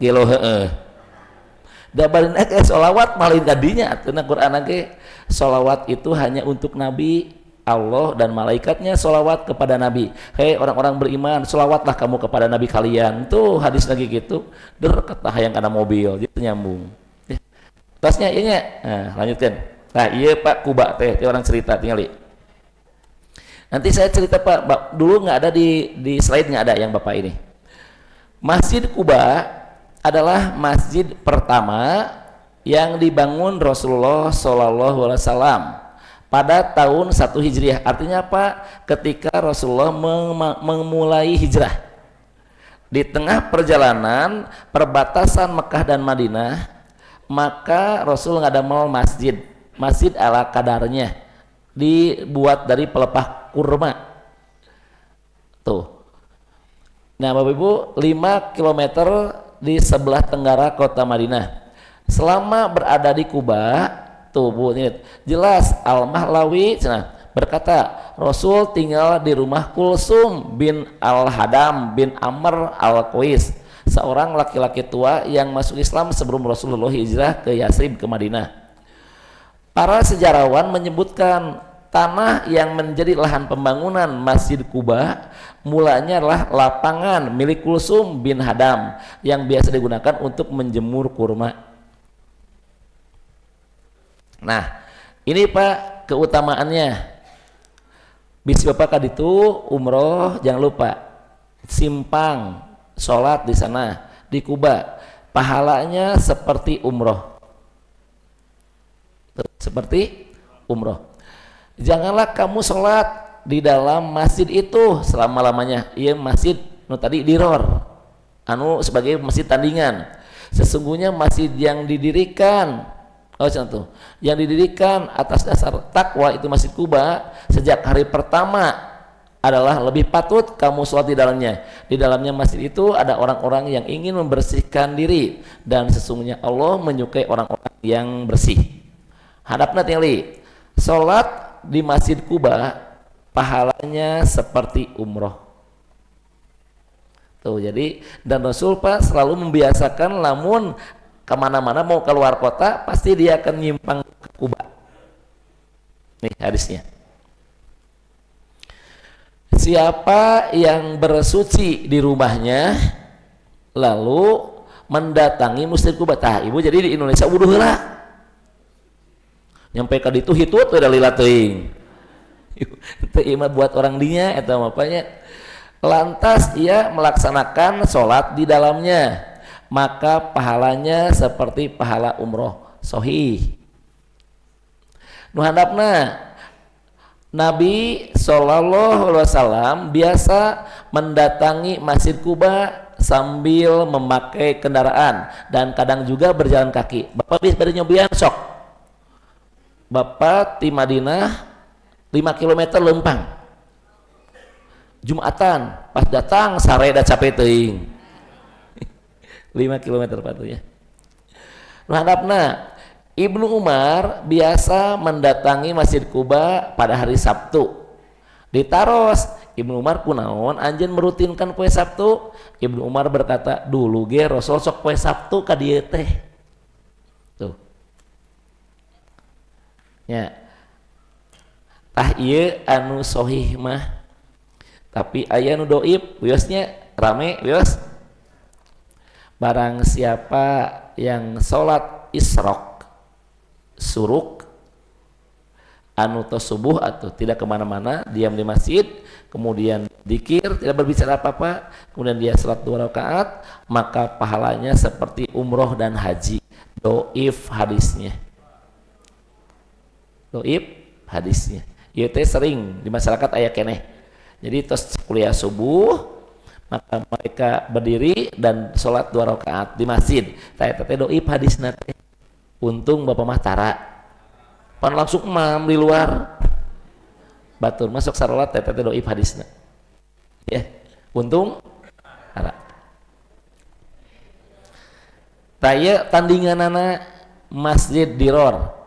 gelo heueuh da bari sholawat malin kadinya atuh Quran ge sholawat itu hanya untuk Nabi Allah dan malaikatnya sholawat kepada Nabi. Hei orang-orang beriman, sholawatlah kamu kepada Nabi kalian. Tuh hadis lagi gitu. Kata yang kena mobil, gitu nyambung. Tasnya iya. Nah, lanjutkan. Nah iya Pak Kuba teh orang cerita tinggali. Nanti saya cerita Pak. Dulu nggak ada di slide nggak ada yang Bapak ini. Masjid Kuba adalah masjid pertama yang dibangun Rasulullah Shallallahu Alaihi Wasallam pada tahun 1 Hijriah. Artinya apa? Ketika Rasulullah memulai hijrah di tengah perjalanan perbatasan Mekah dan Madinah, maka Rasul ngadamel masjid ala kadarnya, dibuat dari pelepah kurma tuh. Nah Bapak Ibu, 5 km di sebelah tenggara kota Madinah. Selama berada di Kuba tuh Bu, ini jelas Al-Mahlawi berkata Rasul tinggal di rumah Kulsum bin Al-Hadam bin Amr Al-Qais, seorang laki-laki tua yang masuk Islam sebelum Rasulullah hijrah ke Yathrib ke Madinah. Para sejarawan menyebutkan tanah yang menjadi lahan pembangunan Masjid Kuba mulanya adalah lapangan milik Kulsum bin Hadam yang biasa digunakan untuk menjemur kurma. Nah, ini Pak keutamaannya. Bisa Bapak kaditu umroh, jangan lupa simpang sholat di sana di Kuba. Pahalanya seperti umroh. Seperti umroh. Janganlah kamu sholat di dalam masjid itu selama-lamanya. Iya masjid tadi diror. Anu sebagai masjid tandingan. Sesungguhnya masjid yang didirikan yang didirikan atas dasar takwa itu Masjid Kuba sejak hari pertama adalah lebih patut kamu sholat di dalamnya. Di dalamnya masjid itu ada orang-orang yang ingin membersihkan diri, dan sesungguhnya Allah menyukai orang-orang yang bersih. Hadapna tinggali sholat di Masjid Kuba pahalanya seperti umroh. Tuh, jadi dan Rasul Pak selalu membiasakan lamun kemana-mana mau keluar kota pasti dia akan nyimpang ke Kuba. Nih hadisnya. Siapa yang bersuci di rumahnya lalu mendatangi Masjid Kuba, tah ibu jadi di Indonesia wuduh heula. Nyampe ka ditu hitut we da lila teuing. Teu ieu buat orang dinya eta mapanya. Lantas ia melaksanakan sholat di dalamnya, maka pahalanya seperti pahala umroh. Sahih. Nu handapna Nabi Shallallahu Alaihi Wasallam biasa mendatangi Masjid Kuba sambil memakai kendaraan dan kadang juga berjalan kaki. Bapak bisa pada nyobian sok. Bapak di Madinah 5 km lempang. Jumatan pas datang sare da capek teuing. 5 km patunya. Nu handapna Ibnu Umar biasa mendatangi Masjid Kuba pada hari Sabtu. Ditaros Ibnu Umar kunaon anjeun merutinkan poe Sabtu? Ibnu Umar berkata, dulu ge Rasul sok poe Sabtu ka dieu teh. Tuh. Ya. Tah ieu anu sahih mah. Tapi aya nu doib, wiosnya rame wios. Barang siapa yang sholat isrok, suruk, anu tos subuh atau tidak kemana-mana, diam di masjid, kemudian dikir, tidak berbicara apa-apa, kemudian dia sholat 2 rakaat, maka pahalanya seperti umroh dan haji. Doif hadisnya. Doif hadisnya. Ieu teh sering di masyarakat aya keneh. Jadi tos kuliah subuh maka mereka berdiri dan sholat 2 rakaat di masjid. Tah teh doib hadisna teh. Untung Bapak mah tara. Pan langsung mam di luar. Batur masuk salat teh doib hadisna. Ya, untung tara. Taya tandinganana Masjid Diror.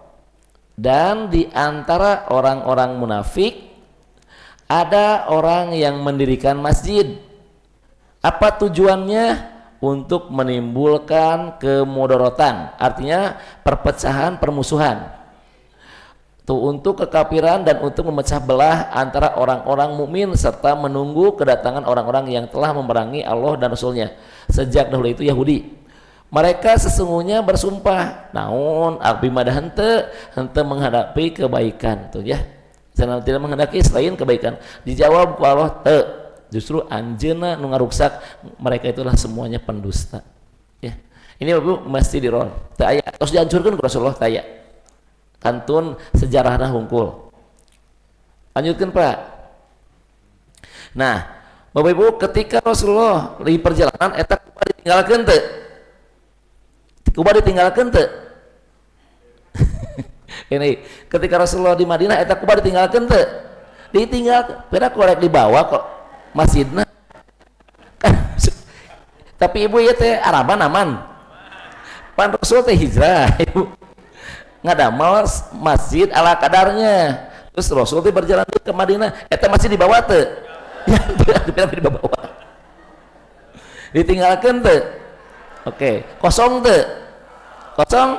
Dan di antara orang-orang munafik ada orang yang mendirikan masjid. Apa tujuannya? Untuk menimbulkan kemudorotan, artinya perpecahan, permusuhan. Tuh, untuk kekafiran dan untuk memecah belah antara orang-orang mukmin serta menunggu kedatangan orang-orang yang telah memerangi Allah dan Rasulnya. Sejak dahulu itu Yahudi. Mereka sesungguhnya bersumpah, naon abdi mah hente menghadapi kebaikan, tuh ya. Jangan tidak menghendaki selain kebaikan. Dijawab ku Allah, justru anjeuna nu ngaruksak mereka itulah semuanya pendusta. Ya. Ini Bapak mesti dirol. Teu aya tos dihancurkeun ku Rasulullah teu aya. Kantun sejarahna hungkul. Lanjutkeun Pak. Nah, Bapak Ibu ketika Rasulullah di perjalanan eta Kuba ditinggalkeun teu? Kuba ditinggalkeun teu? Ini ketika Rasulullah di Madinah eta Kuba ditinggalkeun teu? Ditinggal, beda korek dibawa kok masjidna. Tapi ibu ya teh Araban aman. Pan Rasul teh hijrah, ibu ngadamal masjid ala kadarnya. Terus Rasul teh berjalan ke Madinah, eta masih dibawa teu? Ya, tapi dibawa. Ditinggalkeun teu? Oke, kosong teu? Kosong?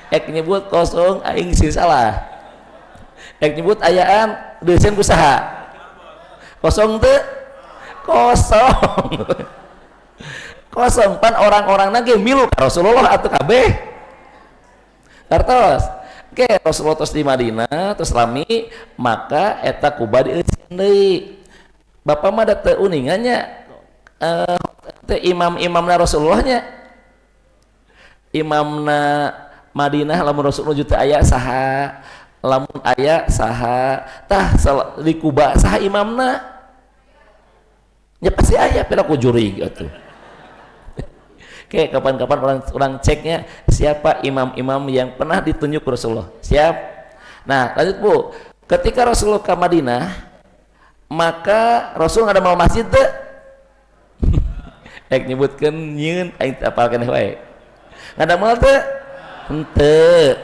Ek nyebut kosong aing sih salah. Ek nyebut ayaan deusieun kusaha? Kosong teu? Kosong. Kosong pan orang-orang nage milu ka Rasulullah atuh kabeh. Tartos. Oke, Rasulullah tos di Madinah terus lami maka eta Kuba dieucieun deui. Bapak mah da teu uningannya teh imam-imamna Rasulullahnya. Imamna Madinah lamun Rasulullah juta aya saha, lamun aya saha, tah di Kuba saha imamna? Ya pasti aya pira ku jurig atuh. Oke, kapan-kapan orang ceknya siapa imam-imam yang pernah ditunjuk Rasulullah. Siap. Nah, lanjut Bu. Ketika Rasul ke Madinah, maka Rasul ada mau masjid teu? Ek nyebutkeun nyeun aing apalkeun wae. Ngadamel teu? Henteu.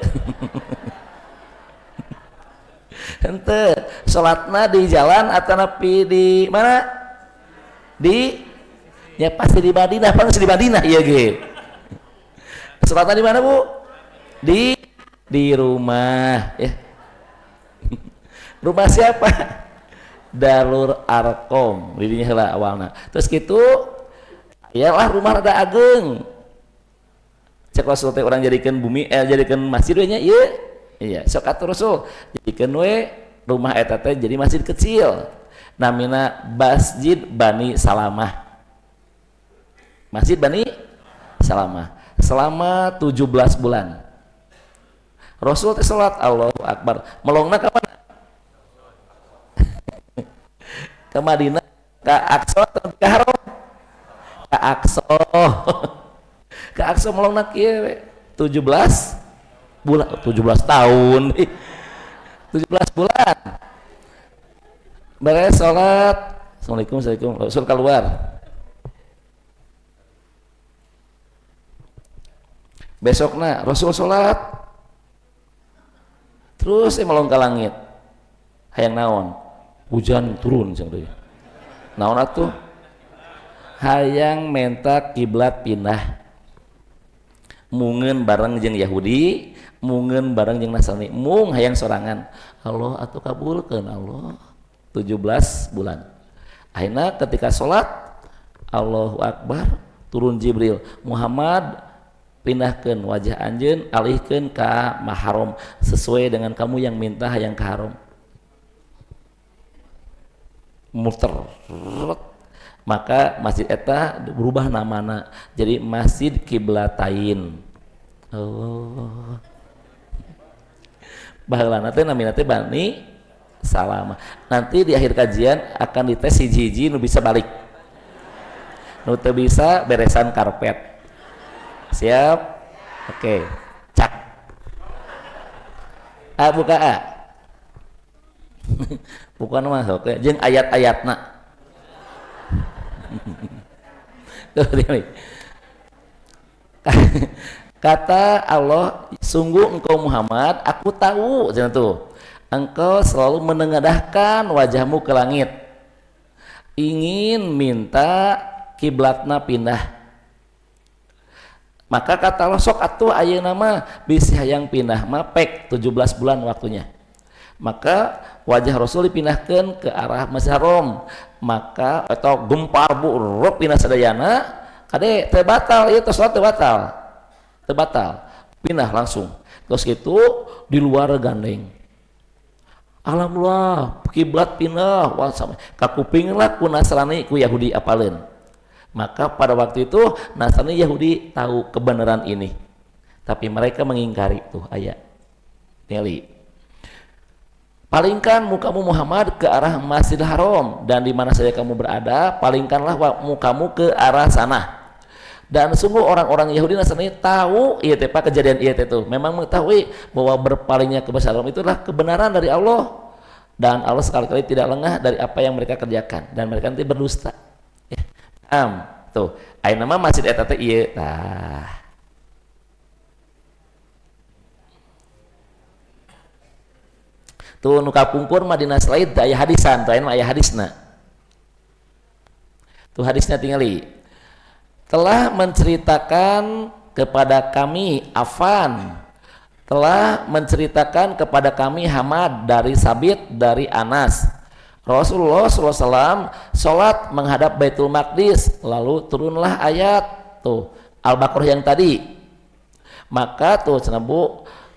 Henteu. Salatna di jalan atau napi di mana? Di ya pasti di Madinah, pasti di Madinah ieu ge. Salatna di mana, Bu? Di rumah ya. Rumah siapa? Darul Arqam didinya heula awalna. Terus kitu yalah rumah rada ageng. Cek Rasul teh urang jadikeun bumi jadikeun masjid we nya ieu. Iya, sok atuh Rasul jadikeun we rumah eta teh jadi masjid kecil. Namina Masjid Bani Salamah. Masjid Bani Salamah selama 17 bulan. Rasul teh salat Allahu Akbar. Melongna ka mana? Ke Madinah, ke Aqsa atau ke Haram? Ke Aqsa. Ke Aqsa melongna kieu 17 bulan, 17 tahun. 17 bulan. Beres salat. Assalamualaikum. Rasul keluar. Besokna Rasul salat. Terus melong ke langit. Hayang naon? Hujan turun cenah deui. Naon atuh? Hayang menta kiblat pindah. Mungeun bareng jeung Yahudi, mungeun bareng jeung Nasrani. Mung hayang sorangan. Allah atuh kabulkeun Allah. 17 bulan. Akhirnya ketika sholat Allahu Akbar turun Jibril, Muhammad pindahkeun wajah anjeun alihkeun ka mahram sesuai dengan kamu yang minta hayang ka haram. Muter, maka masjid eta berubah namana jadi Masjid Kiblatain. Oh, baheulana teh namina teh Bani Salamah. Nanti di akhir kajian akan dites hiji-hiji nu bisa balik, nu teu bisa beresan karpet. Siap? Oke, cak. A buka A. Bukan masuk ya, jeung ayat-ayatna. Kata Allah, sungguh engkau Muhammad, aku tahu, jangan tuh, engkau selalu menengadahkan wajahmu ke langit, ingin minta kiblatna pindah. Maka kata Allah, sok atuh ayeuna mah bisi hayang pindah mah pek 17 bulan waktunya. Maka wajah Rasul dipindahkan ke arah Masjid Haram. Maka atau gempar bu rop pindah sadayana kade teu batal ieu tos salat teu batal. Teu batal. Pindah langsung. Terus gitu di luar gandeng. Alhamdulillah kiblat pindah wah sampai ka kuping lah ku Nasrani ku Yahudi apaleun. Maka pada waktu itu Nasrani Yahudi tahu kebenaran ini. Tapi mereka mengingkari tuh ayat. Neli. Palingkan mukamu Muhammad ke arah Masjidil Haram dan di mana saja kamu berada, palingkanlah mukamu ke arah sana. Dan sungguh orang-orang Yahudi Nasrani tahu ieu teh kejadian ieu teh tuh, memang mengetahui bahwa berpalingnya ke Masjidil Haram itulah kebenaran dari Allah. Dan Allah sekali-kali tidak lengah dari apa yang mereka kerjakan dan mereka nanti berdusta. Ya. Tuh, aya nama masjid eta teh ieu tah. Tuh nu kapungkur Madinah Slaid aya hadisan, teh aya hadisna. Tuh hadisnya tingali. Telah menceritakan kepada kami Affan, telah menceritakan kepada kami Hamad dari Sabit dari Anas. Rasulullah SAW sholat menghadap Baitul Maqdis, lalu turunlah ayat tuh Al-Baqarah yang tadi. Maka tuh cenah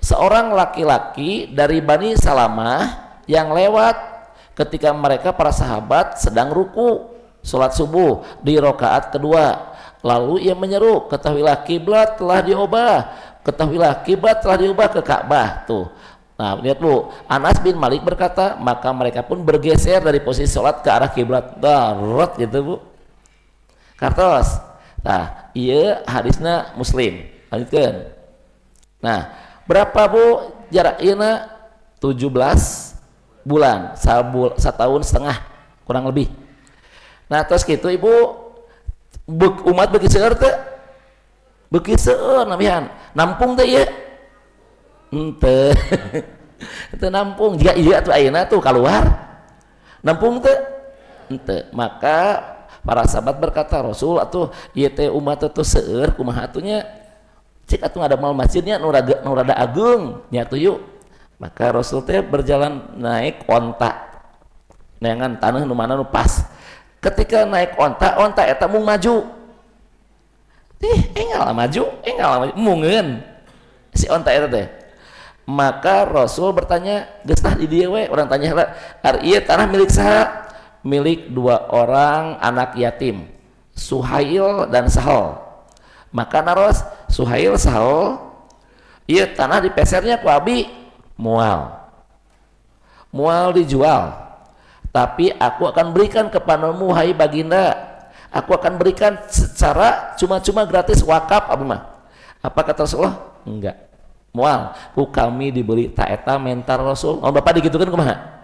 seorang laki-laki dari Bani Salamah yang lewat ketika mereka para sahabat sedang ruku sholat subuh di rakaat kedua, lalu ia menyeru, ketahuilah kiblat telah diubah ke Ka'bah. Tuh, nah lihat bu, Anas bin Malik berkata, maka mereka pun bergeser dari posisi sholat ke arah kiblat. Darat gitu bu, kartos. Nah iya hadisnya Muslim. Lanjutkan. Nah berapa bu jarak ina? 17 bulan, setahun setengah kurang lebih. Nah terus gitu ibu umat bagi seueur teh bagi seueur nabihan nampung teh ya ente itu nampung jika iya tuh ayeuna tuh keluar nampung teh ente. Maka para sahabat berkata, Rasul atuh ieu teh umat teh seueur kumaha atunya cik atuh ada mal masjidnya nu rada agung nya tuh yuk. Maka Rasul teh berjalan naik onta neangan tanah nu mana nu pas. Ketika naik onta eta mung maju enggak maju mungeun si onta eta teh. Maka Rasul bertanya geus tah di dieu we urang tanya heula ari ieu tanah milik saha? Milik dua orang anak yatim, Suhail dan Sahal. Maka naros Suhail Sahal ieu tanah dipesernya ku abi mual dijual, tapi aku akan berikan kepadamu hai baginda, aku akan berikan secara cuma-cuma gratis wakaf abi mah. Apa kata Rasulullah? Enggak, mual ku kami dibeli ta eta mentar Rasul. Oh bapak digitukan kumaha?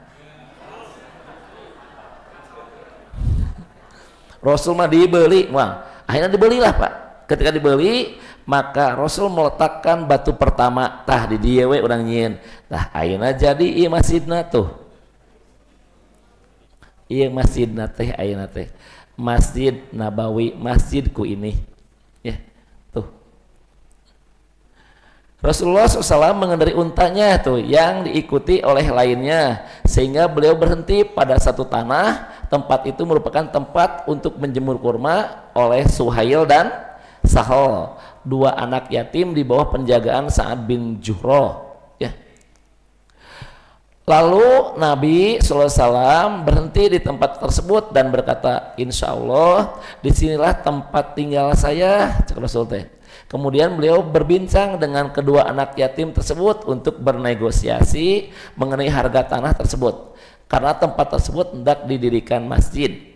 Rasul mah dibeli mual, akhirnya dibelilah pak. Ketika dibeli maka Rasul meletakkan batu pertama tah di dieu we urang nyieun tah ayeuna jadi ieu masjidna tuh ieu masjidna teh ayeuna teh Masjid Nabawi, masjidku ini ya tuh. Rasulullah SAW mengendarai untanya tuh yang diikuti oleh lainnya sehingga beliau berhenti pada satu tanah. Tempat itu merupakan tempat untuk menjemur kurma oleh Suhail dan Sahal, dua anak yatim di bawah penjagaan Sa'ad bin Juhroh ya. Lalu Nabi SAW berhenti di tempat tersebut dan berkata, insya Allah disinilah tempat tinggal saya, cek Rasul teh. Kemudian beliau berbincang dengan kedua anak yatim tersebut untuk bernegosiasi mengenai harga tanah tersebut karena tempat tersebut hendak didirikan masjid.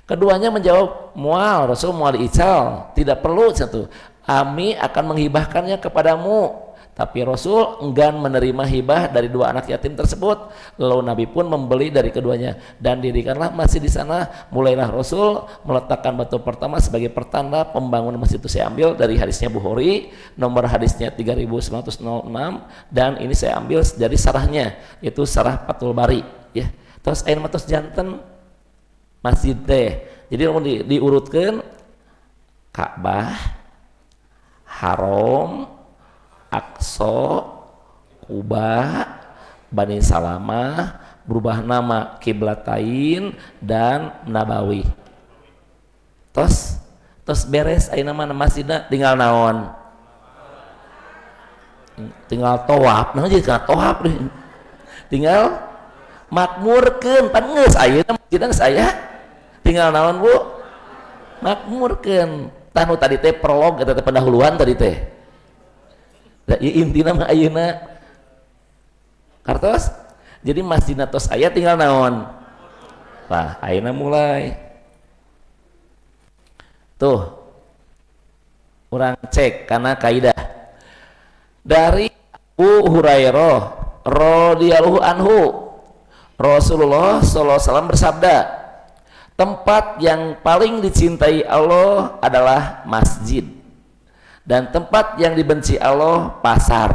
Keduanya menjawab, mual Rasul, mual ical, tidak perlu satu, kami akan menghibahkannya kepadamu. Tapi Rasul enggan menerima hibah dari dua anak yatim tersebut. Lalu Nabi pun membeli dari keduanya dan dirikanlah masjid di sana. Mulailah Rasul meletakkan batu pertama sebagai pertanda pembangunan masjid itu. Saya ambil dari hadisnya Bukhari, nomor hadisnya 3906, dan ini saya ambil dari sarahnya, itu sarah Fathul Bari ya. Terus ayeuna matos janten masjid teh. Jadi diurutkan Ka'bah, Haram, Aqsa, Kuba, Bani Salamah, berubah nama Kiblatain dan Nabawi. Terus beres ayeuna mah masjidna tinggal naon? Tinggal tawaf. Nah jadi tawaf deh. Tinggal makmurkeun pan geus ayeuna masjidna geus aya. Tinggal naon Bu? Makmurkeun. Tah nu tadi teh prolog eta teh pendahuluan tadi teh. Da ieu intina mah ayeuna kartos. Jadi masjidna tos aya tinggal naon? Tah ayeuna mulai. Tuh. Urang cek kana kaidah. Dari Abu Hurairah radhiyallahu anhu, Rasulullah sallallahu alaihi wasallam bersabda, tempat yang paling dicintai Allah adalah masjid, dan tempat yang dibenci Allah pasar.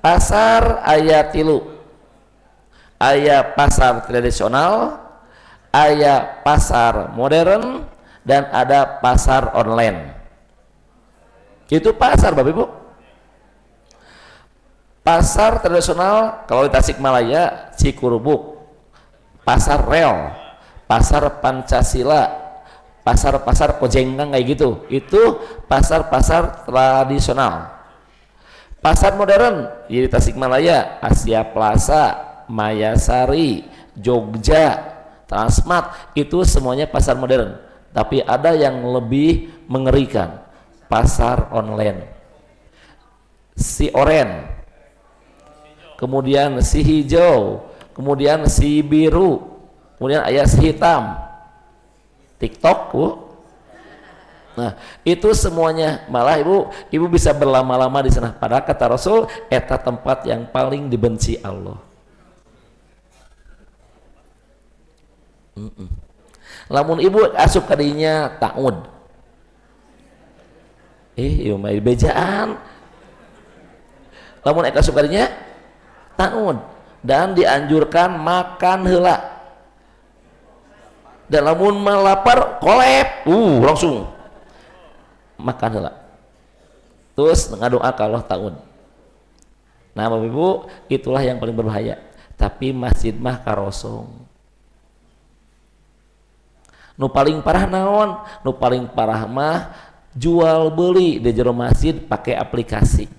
Pasar aya tilu, aya pasar tradisional, aya pasar modern, dan ada pasar online. Itu pasar Bapak Ibu. Pasar tradisional kalau di Tasikmalaya Cikurubuk, pasar rel, pasar Pancasila, pasar-pasar Kojenggang kayak gitu. Itu pasar-pasar tradisional. Pasar modern di Tasikmalaya Asia Plaza, Mayasari, Jogja, Transmart, itu semuanya pasar modern. Tapi ada yang lebih mengerikan, pasar online. Si oren, kemudian si hijau, kemudian si biru, kemudian ayah si hitam. TikTok Bu, Nah, itu semuanya malah ibu bisa berlama-lama di sana. Padahal kata Rasul, eta tempat yang paling dibenci Allah. Lamun ibu asup kadinya ta'ud. Ieu mah bejaan. Lamun asup kadinya ta'ud dan dianjurkan makan heula. Dan lamun malapar kolep, langsung makan heula. Terus ngadoa ka Allah ta'ud. Nah, Bapak Ibu, itulah yang paling berbahaya. Tapi masjid mah karosong. Nu paling parah naon? Nu paling parah mah jual beli di jero masjid pakai aplikasi.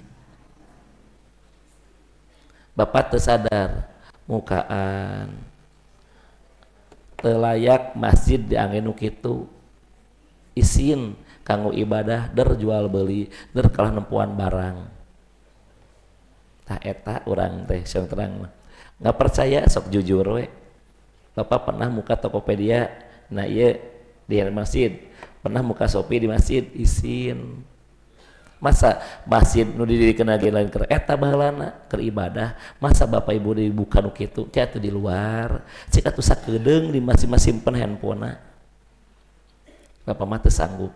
Bapak tersadar mukaan telayak masjid diangge nu kitu. Isin kanggo ibadah der jual beli, der kalah nempuan barang. Tah eta urang teh sing terang mah. Nggak percaya sok jujur we. Bapak pernah muka Tokopedia, nah iya di masjid. Pernah muka Shopee di masjid, isin. Masa masjid nu didirikeun lagi lain keur eta baheulana keur ibadah, masa Bapak Ibu dibuka nu kitu nya atuh di luar. Cik atuh sakedeung di masing-masing handphonena. Bapak mah teu sanggup.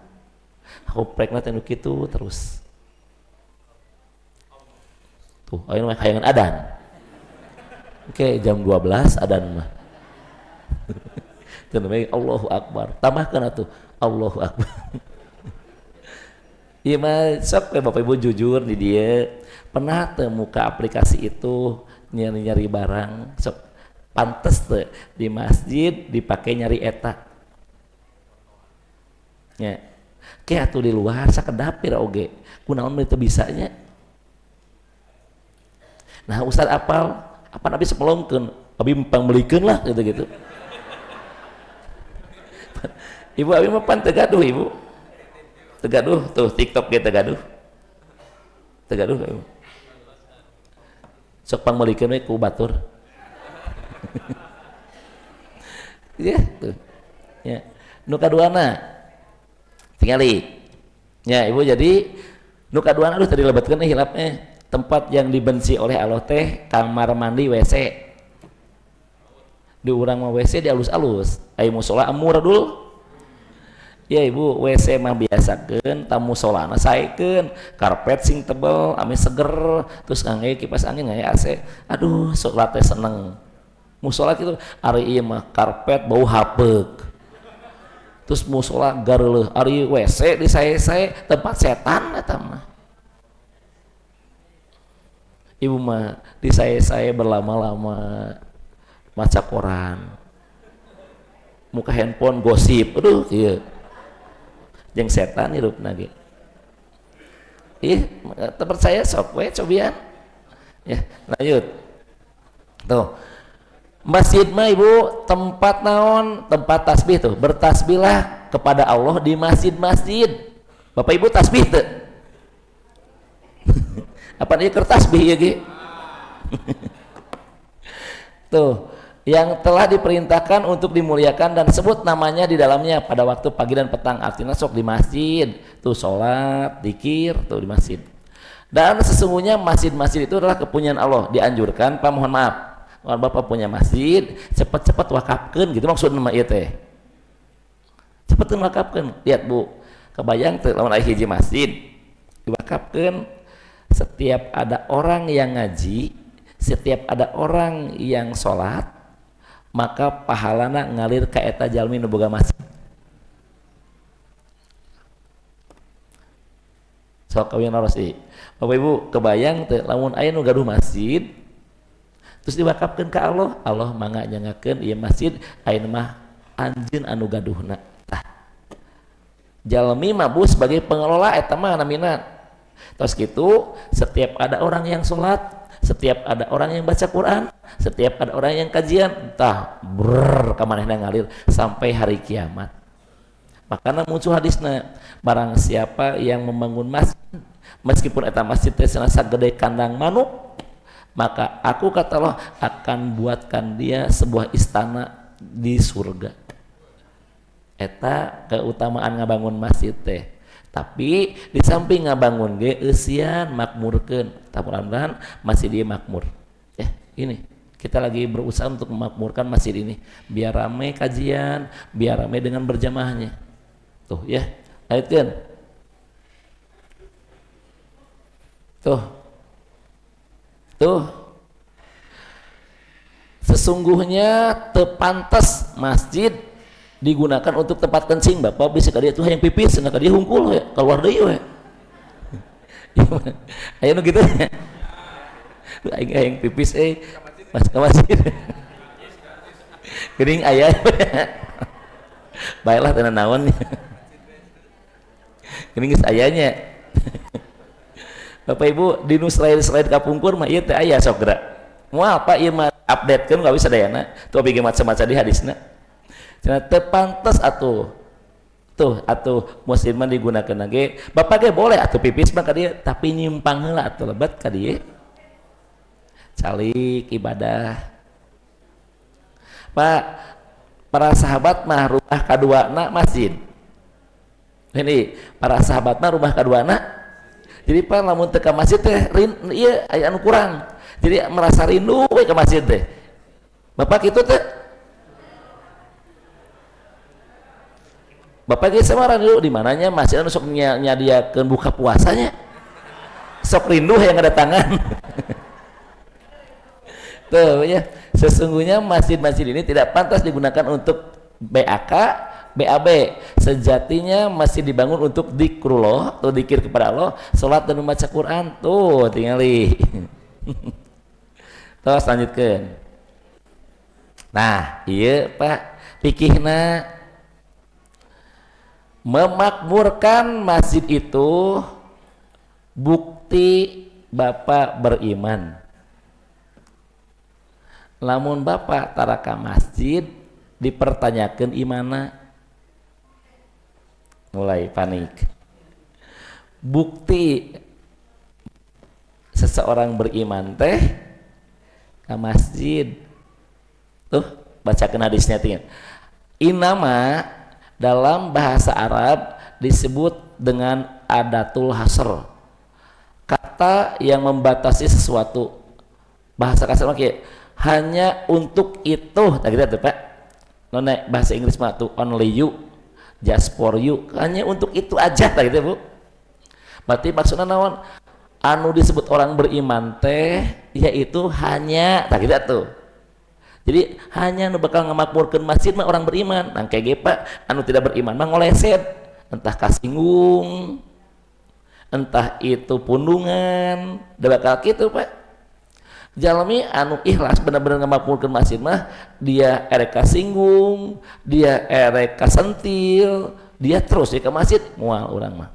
Aku prekna teh nu kitu terus. Tuh, ayeuna mah hayangan adan. Oke, jam 12 adan mah. Teu namanya Allahu Akbar. Tambahkeun atuh Allahu Akbar. Iya mah sok Bapak Ibu jujur di dia. Pernah teu muka aplikasi itu nyari-nyari barang, sok pantes teu di masjid dipakai nyari eta. Nya. Kayak atuh di luar sakedap pira oge. Kunaon teu bisa nya. Nah, Ustaz apal, apa nabi sepelongkeun, abi empang melikeun lah gitu-gitu. Ibu abi mah pan tegaduh ibu. Tegaduh tuh TikTok ge tegaduh. Tegaduh ibu. Sok pang melikeun we ku batur. Ya, tuh. Ya. Nu kaduana tingali. Ya, ibu jadi nu kaduana aduh tadi lebetkeun hilapnya. Tempat yang dibenci oleh Allah teh kamar mandi WC. Di urang mah WC di alus-alus. Aya musola amur dul. Ya ibu WC mah biasakeun tamu solana saekeun karpet sing tebel ame seger terus ngangge kipas angin ngaya AC. Aduh sok teh seneng. Musola kitu ari ieu mah karpet bau hapeuk. Terus musola gareuleuh ari WC di sae-sae tempat setan eta mah. Ibu mah di saya berlama-lama baca koran, muka handphone gosip, aduh iya, jeung setan hirup nage. Ih, terpercaya sok we cobian, ya lanjut. Tuh, masjid mah ibu tempat naon, tempat tasbih tuh, bertasbihlah kepada Allah di masjid-masjid. Bapak Ibu tasbih tuh. Apa dia kertas bih ya ge? Tuh, yang telah diperintahkan untuk dimuliakan dan sebut namanya di dalamnya pada waktu pagi dan petang. Artinya sok di masjid, tuh sholat, dzikir, tuh di masjid. Dan sesungguhnya masjid-masjid itu adalah kepunyaan Allah. Dianjurkan, Pak mohon maaf, kalau Bapak punya masjid, cepat-cepat wakafkeun gitu maksud nama ieu teh. Cepetin wakafkeun. Lihat Bu, kebayang teh lamun aya hiji masjid diwakafkeun. Setiap ada orang yang ngaji, setiap ada orang yang sholat, maka pahalana ngalir ka eta jalmi nu boga masjid. Sok kawin narosi. Bapak Ibu kebayang teh lamun aya nu gaduh masjid terus diwakafkeun ka Allah, Allah mangga nyangakeun ieu masjid ayeuna mah anjeun anu gaduhna. Tah. Jalmi mah Bu sebagai pengelola eta mah namina. Terus gitu, setiap ada orang yang sholat, setiap ada orang yang baca Quran, setiap ada orang yang kajian, entah kamanehna ngalir sampai hari kiamat. Makanya muncul hadisnya, barang siapa yang membangun masjid, meskipun eta masjid teh sangat gede kandang manuk, maka aku kata Allah akan buatkan dia sebuah istana di surga. eta keutamaan ngabangun masjid teh. Tapi di samping ngabangun ge eusian makmurkeun, mudah-mudahan masjid ieu makmur. Ya, ini kita lagi berusaha untuk memakmurkan masjid ini biar ramai kajian, biar ramai dengan berjamaahnya. Tuh ya, lanjutkeun. Tuh. Sesungguhnya tepantas masjid digunakan untuk tempat kencing. Bapak bisa ka dieu tuh hayang pipis, cenah ka dieu hungkul we, keluar deui we. Aya nu kitu. Aing hayang pipis mas ka masjid. Geuning aya. Baiklah tenan naon. Geuning geus ayanya. Bapak Ibu di nu slide kapungkur mah ieu teh aya sok geura. Moal apa ieu mah updatekeun ka wisadayana. Tuh abdi ge maca-maca di hadisna. Cenah teu pantes atuh. Atuh muslim mah digunakeun ge. Bapak ge boleh atuh pipis mah ka dieu, tapi nyimpang heula atuh lebat ka dieu. Calik ibadah. Pak, para sahabat mah rumah kaduana masjid. Ini para sahabat mah rumah kaduana. Jadi Pak lamun teu ka masjid teh ieu aya anu kurang. Jadi merasa rindu we ka masjid teh. Bapak kitu teh. Bapak ge samaran dulu di mananya masjid anu sok nyadiakeun buka puasanya. Sok rindu hayang ngadatangan. Tuh ya, sesungguhnya masjid-masjid ini tidak pantas digunakan untuk BAK, BAB. Sejatinya masih dibangun untuk dzikrullah, atau dzikir kepada Allah, salat dan membaca Quran. Tuh, tingali. Terus lanjutkan. Nah, iya Pak, pikihna memakmurkan masjid itu bukti Bapak beriman. Lamun Bapak taraka masjid dipertanyakan imana, mulai panik. Bukti seseorang beriman teh ke masjid. Tuh bacakan hadisnya tinggal. Inama dalam bahasa Arab disebut dengan adatul hasr, kata yang membatasi sesuatu. Bahasa kasar kayak hanya untuk itu, tak gitu tuh Pak. Nona bahasa Inggris mah tuh only you, just for you, hanya untuk itu aja, tak gitu Bu. Berarti maksudnya naon? Anu disebut orang beriman teh, yaitu hanya, tak gitu tuh. Jadi hanya nu bakal ngamakmurkeun masjid mah orang beriman. Nang kayak Pak, anu tidak beriman mah ngoleset, entah kasinggung, entah itu pundungan, da bakal kitu Pak. Jalmi anu ikhlas bener-bener ngamakmurkeun masjid mah dia erek kasinggung, dia erek kasentil, dia terus di ke masjid moal urang mah.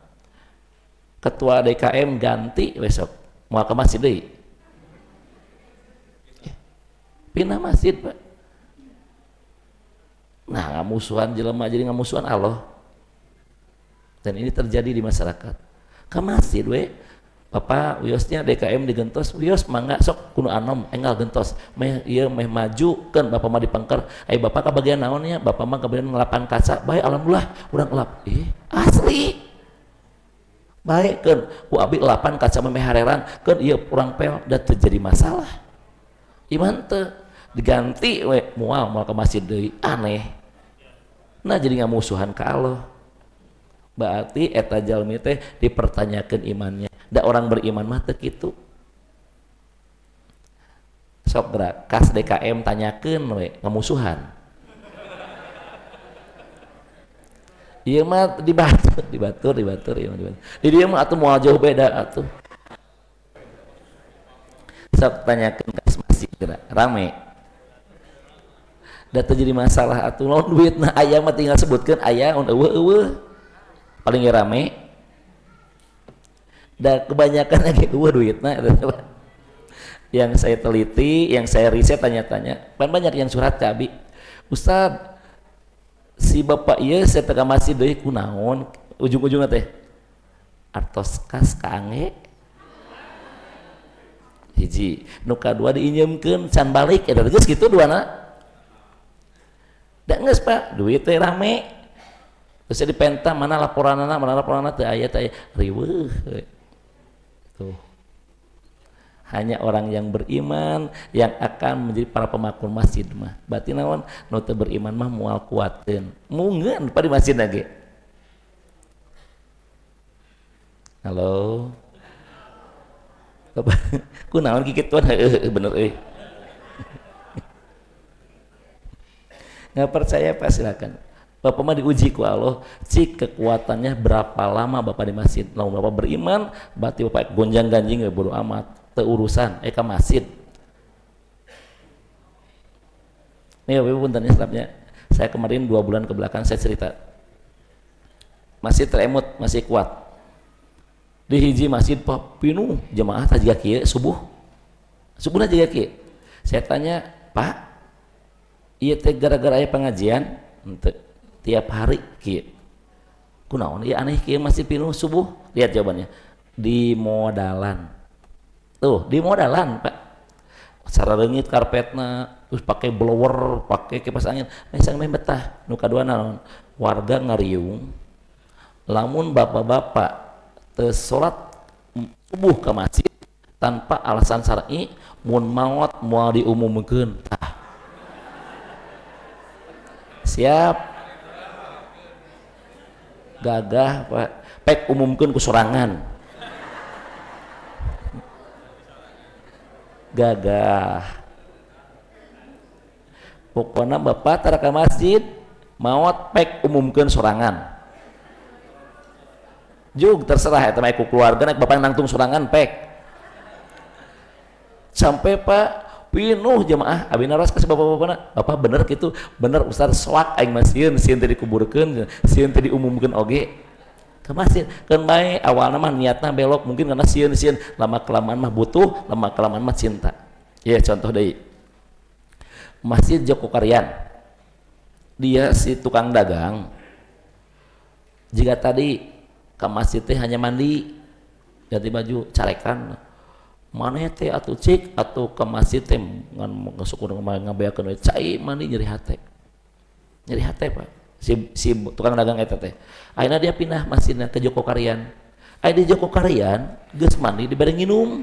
Ketua DKM ganti besok moal ke masjid deui. Pindah masjid Pak. Nah, ngamusuhan jelema jadi ngamusuhan Allah. Dan ini terjadi di masyarakat. Ke masjid we. Bapak wiosnya DKM digentos, wios mangga sok kudu anom enggal gentos. Meh ieu meh maju kan Bapak mah dipengker. Bapak kabagian naonnya? Bapak mah kabagian ngelapan kaca. Bae alhamdulillah urang elap. Asli. Bae kan ku abi lapan kaca meh hareran kan ieu urang pel da terjadi masalah. Iman teu diganti we moal ke masjid deui aneh. Nah jadi ngamusuhan ka Allah. Berarti eta jalmi teh dipertanyakeun imannya. Da orang beriman mah teu kitu. Sok gerak kas DKM tanyakeun we ngamusuhan. Ieu mah dibatur ieu mah. Di dieu mah atuh moal jauh beda atuh. Sok tanyakeun kas masjid gerak rame. Da teu jadi masalah atuh lawan duitna aya mah tinggal sebutkeun aya mun eueuh paling rame. Dan kebanyakan lagi duitnya yang saya teliti, yang saya riset tanya-tanya, banyak yang surat ke abi, Ustad si bapak iya saya teka masih deui kunaon ujung-ujungnya teh artos kas kaange hiji nu kadua diinjemkeun can balik eta geus kitu duana da geus Pak duit teh rame Terus jadi penta mana laporanana teu aya riweuh tuh. Hanya orang yang beriman yang akan menjadi para pemakmur masjid mah. Berarti naon nu teu beriman mah moal kuateun. Mungkin pada masjid lagi. Halo. Ku naon kikituan bener euy. Nggak percaya Pak silakan. Bapak mah diuji ku Allah, cik kekuatannya berapa lama Bapak di masjid. Lamun Bapak beriman, berarti Bapak gonjang-ganjing ya bodo amat, teu urusan ka masjid. Nih Bapak punten sebabnya. Saya kemarin 2 bulan ke belakang saya cerita. Masih teremut, masih kuat. Di hiji masjid Pak pinuh jemaah teh jiga kieu subuhna jiga kieu. Saya tanya, "Pak, ieu teh gara-gara aya pengajian?" Henteu. Tiap hari kieu. Kunaon ieu aneh kieu masih pinuh subuh? Lihat jawabannya. Di modalan. Tuh, di modalan, Pak. Sarareungit karpetna, terus pakai blower, pakai kipas angin, sang meh betah. Nu kadua naon? Warga ngariung. Lamun bapak-bapak salat subuh ke masjid tanpa alasan syar'i mun maot moal diumumkeun. Siap gagah Pak pek umumkeun ku sorangan gagah pokona bapak tara ka masjid maot pek umumkeun sorangan jug terserah eta mah ku keluarga nek bapak nangtung sorangan pek sampai Pak pinuh jemaah abi naros kasih bapak-bapakna bapak bener gitu bener Ustaz soak aing mah sieun teh dikuburkeun sieun teh diumumkeun oge ke masjid keun bae awalna mah niatna belok mungkin karena sieun lama kelamaan mah butuh lama kelamaan mah cinta ya contoh deui Masjid Joko Karyan dia si tukang dagang jika tadi ke masjid teh hanya mandi ganti baju carekan mana teh atuh cik atuh ke masjid teh ngan ngasukur ngabeakeun we cai mandi nyeri hate Pak si tukang dagang eta teh ayeuna dia pindah masjidna ke Joko Karyan aya di Joko Karyan geus mandi dibere nginum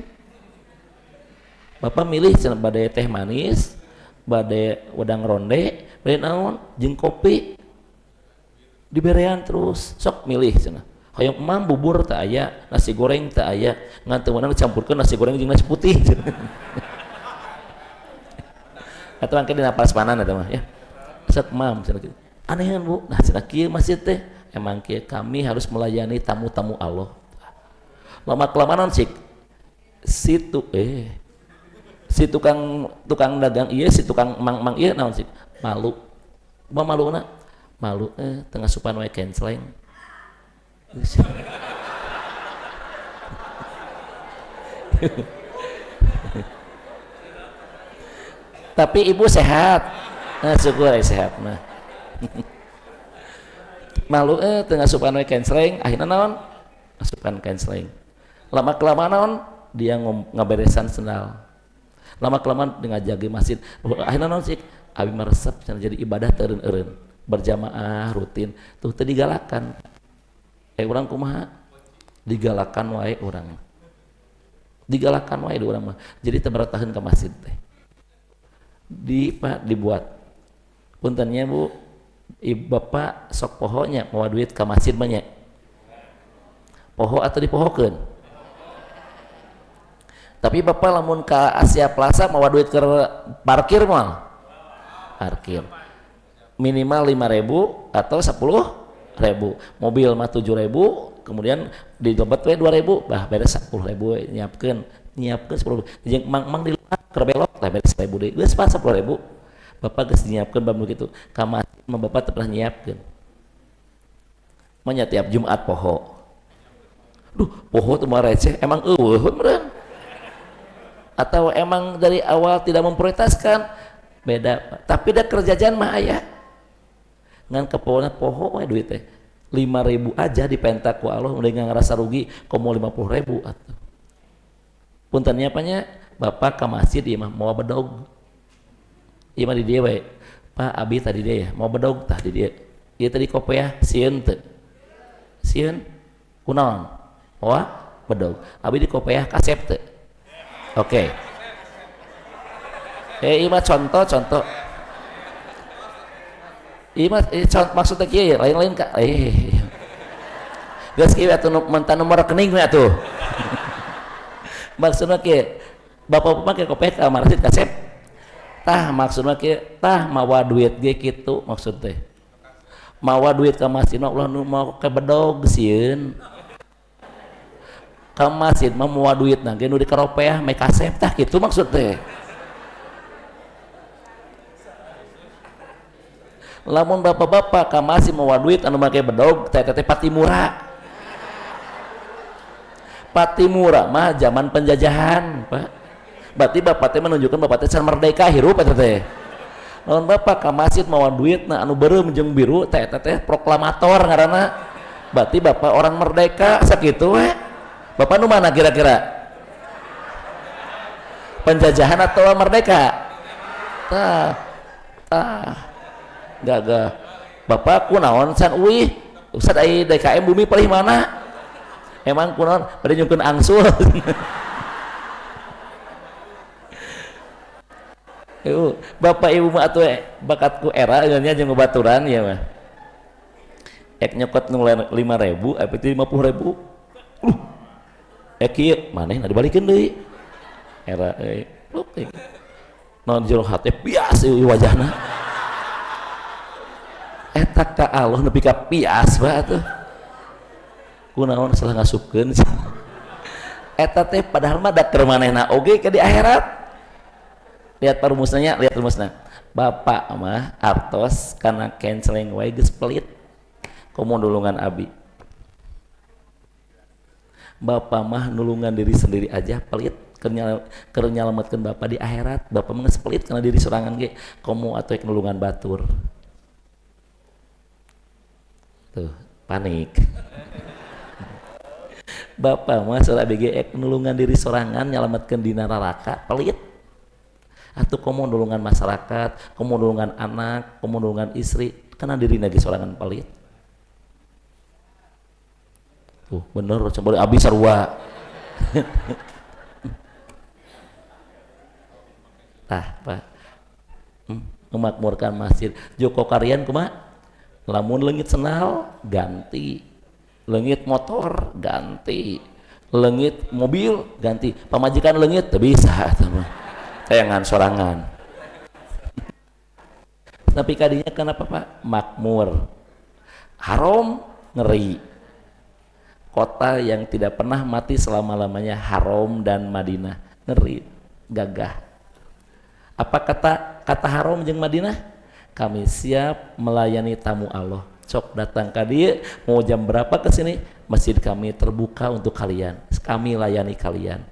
Bapak milih cenah bade teh manis bade wedang ronde bade naon jeung kopi diberean terus sok milih cenah hayang emam bubur tak aya nasi goreng tak aya ngan teu meunang dicampurkeun nasi goreng jeung nasi putih atau angke dina prasmanan eta mah ya sok emam cenah kitu anehan Bu nah cenah kieu masjid teh emang kieu kami harus melayani tamu-tamu Allah lama kelamaan sik situ si tukang dagang ieu si tukang mang ieu naon sih malu maluna malu tengah supan wae kenceleng tapi ibu sehat nah syukur sehat mah malu tengah supan we kenceleng akhirnya naon asupan kenceleng lama kelamaan naon dia ngaberesan sendal lama kelamaan dengan jaga masjid akhirnya naon sih abi meresep jadi ibadah teureun-eureun berjamaah rutin tuh teu digalakan urang kumaha digalakan wae urang digalakan wae di urang mah jadi teu barataheun ka masjid teh dibuat puntennya Bu ibu bapak sok pohonya mau duit ka masjid banyak poho atau dipohokeun tapi bapak lamun ka Asia Plaza mau duit ke parkir moal parkir minimal 5.000 atau 10.000 mobil mah 7.000 kemudian didobat we 2.000 bah beres 10.000 nyiapkeun 10.000 jeung mang di luar keur belok tah beres 1.000 deui geus 10.000 bapak geus nyiapkeun bab kitu ka masjid mah bapak teu pernah nyiapkeun mah nya tiap Jumat poho poho teu mah receh emang eueuh meureun atau emang dari awal tidak memprioritaskan beda tapi da kerjaan mah aya ngan kepona poho we duit teh 5.000 aja dipentak ku Allah udah ngerasa rugi komo 50.000 atuh puntennya apanya bapak ke masjid ieu mah mau bedog ieu mah di dieu we Pak abi tadi dia ya mau bedog tah di dieu Ieu tadi kopiah sieun teu? Sieun kunaon? Wah, bedog. Abi di kopiah kasep teu? Oke. Ieu mah contoh. Ieu mah maksudnya kieu lain-lain ka. Geus kieu atuh mentan nomor rekening we atuh. Maksudna kieu. Bapak-bapak ke kopiah ka marsit kasep. Tah maksudna kieu, tah mawa duit ge kitu maksud teh. Mawa duit ka masjid ulah nu mau ke bedog sieun. Ka masjid mah mawa duitna ge nu di karopeah make kasep tah kitu maksud teh. Lamun bapak-bapak ka masjid mawa duit anu make bedog teh patimura. Patimura mah zaman penjajahan, Pak. Berarti bapak teh menunjukkan bapak teh can merdeka hirup eta teh. Lamun bapak ka masjid mawa duit na anu beureum jeung biru teh proklamator ngaranna. Berarti bapak orang merdeka sakitu we. Bapak nu mana kira-kira? Penjajahan atau merdeka? Gagah. Bapak kunaon san uih? Ustad ai DKM bumi palih mana? Emang kunaon? Bade nyungkeun angsul. Bapak ibu mah atuh bakatku era nya jeung baturan ya mah. Ek nyokot nu 5.000 apa itu 50.000. Kieu maneh dibalikeun deui. Era euy. Non jero hate bias ieu wajahna. Eta ka Allah nepi ka pias bae atuh. Kunaon salah ngasupkeun. Eta teh padahal mah da keur manehna oge ke di akhirat. Lihat rumusnya, lihat rumusnya. Bapak mah artos karena canceling wae geus pelit. Komo nulungan abi. Bapak mah nulungan diri sendiri aja pelit. Keur nyalametkeun bapak di akhirat. Bapak mah geus pelit karena diri sorangan ge. Komo atuh nulungan batur. Tuh, panik. Bapak mah salah BG nulungan diri sorangan nyalametkeun dina neraka pelit. Atau komo nulungan masyarakat, komo nulungan anak, komo nulungan istri, karena diri lagi sorangan pelit. Tuh bener, coba abi sarua. Tah Pak, memakmurkan masjid. Joko Karyan kumaha? Lamun leungit senal ganti, leungit motor ganti, leungit mobil ganti. Pamajikan leungit teu bisa teman. Tayangan sorangan. Tapi kadinya kenapa Pak? Makmur. Haram ngeri. Kota yang tidak pernah mati selama-lamanya haram dan Madinah ngeri, gagah. Apa kata haram jeung Madinah? Kami siap melayani tamu Allah. Sok datang ka dieu, mau jam berapa ke sini? Masjid kami terbuka untuk kalian. Kami layani kalian.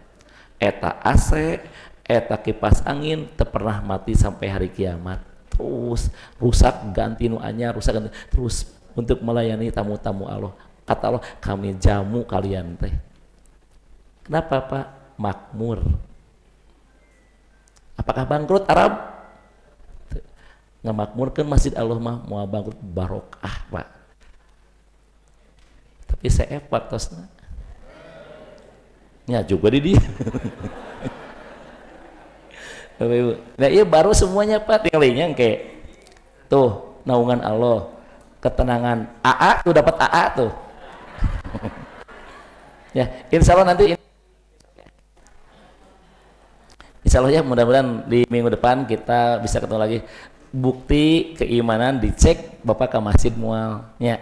Eta AC, eta kipas angin teu pernah mati sampai hari kiamat. Terus rusak ganti nu anyar, rusak ganti terus untuk melayani tamu-tamu Allah. Kata Allah, kami jamu kalian teh. Kenapa Pak? Makmur. Apakah bangkrut Arab? Ngamakmurkeun masjid Allah mah moal bangkrut barokah Pak. Tapi CF waktosna. Nya juga di dia. Nah iya baru semuanya Pak, tinggal nyangke tuh naungan Allah, ketenangan AA tuh dapat AA tuh. Ya insya Allah nanti insya Allah ya mudah-mudahan di minggu depan kita bisa ketemu lagi. Bukti keimanan dicek Bapak ke masjid mualnya.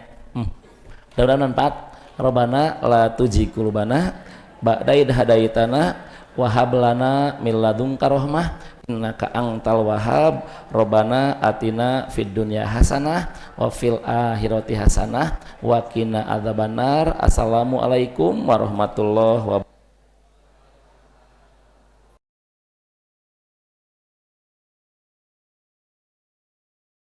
Mudah-mudahan manfaat. Rabbana la tuzigh qulubana ba'da idh hadaitana wa hab lana min ladunka rahmah innaka antal wahhab. Rabbana atina fid dunya hasanah wa fil akhirati hasanah wa qina adzabannar. Assalamualaikum warahmatullahi wabarakatuh.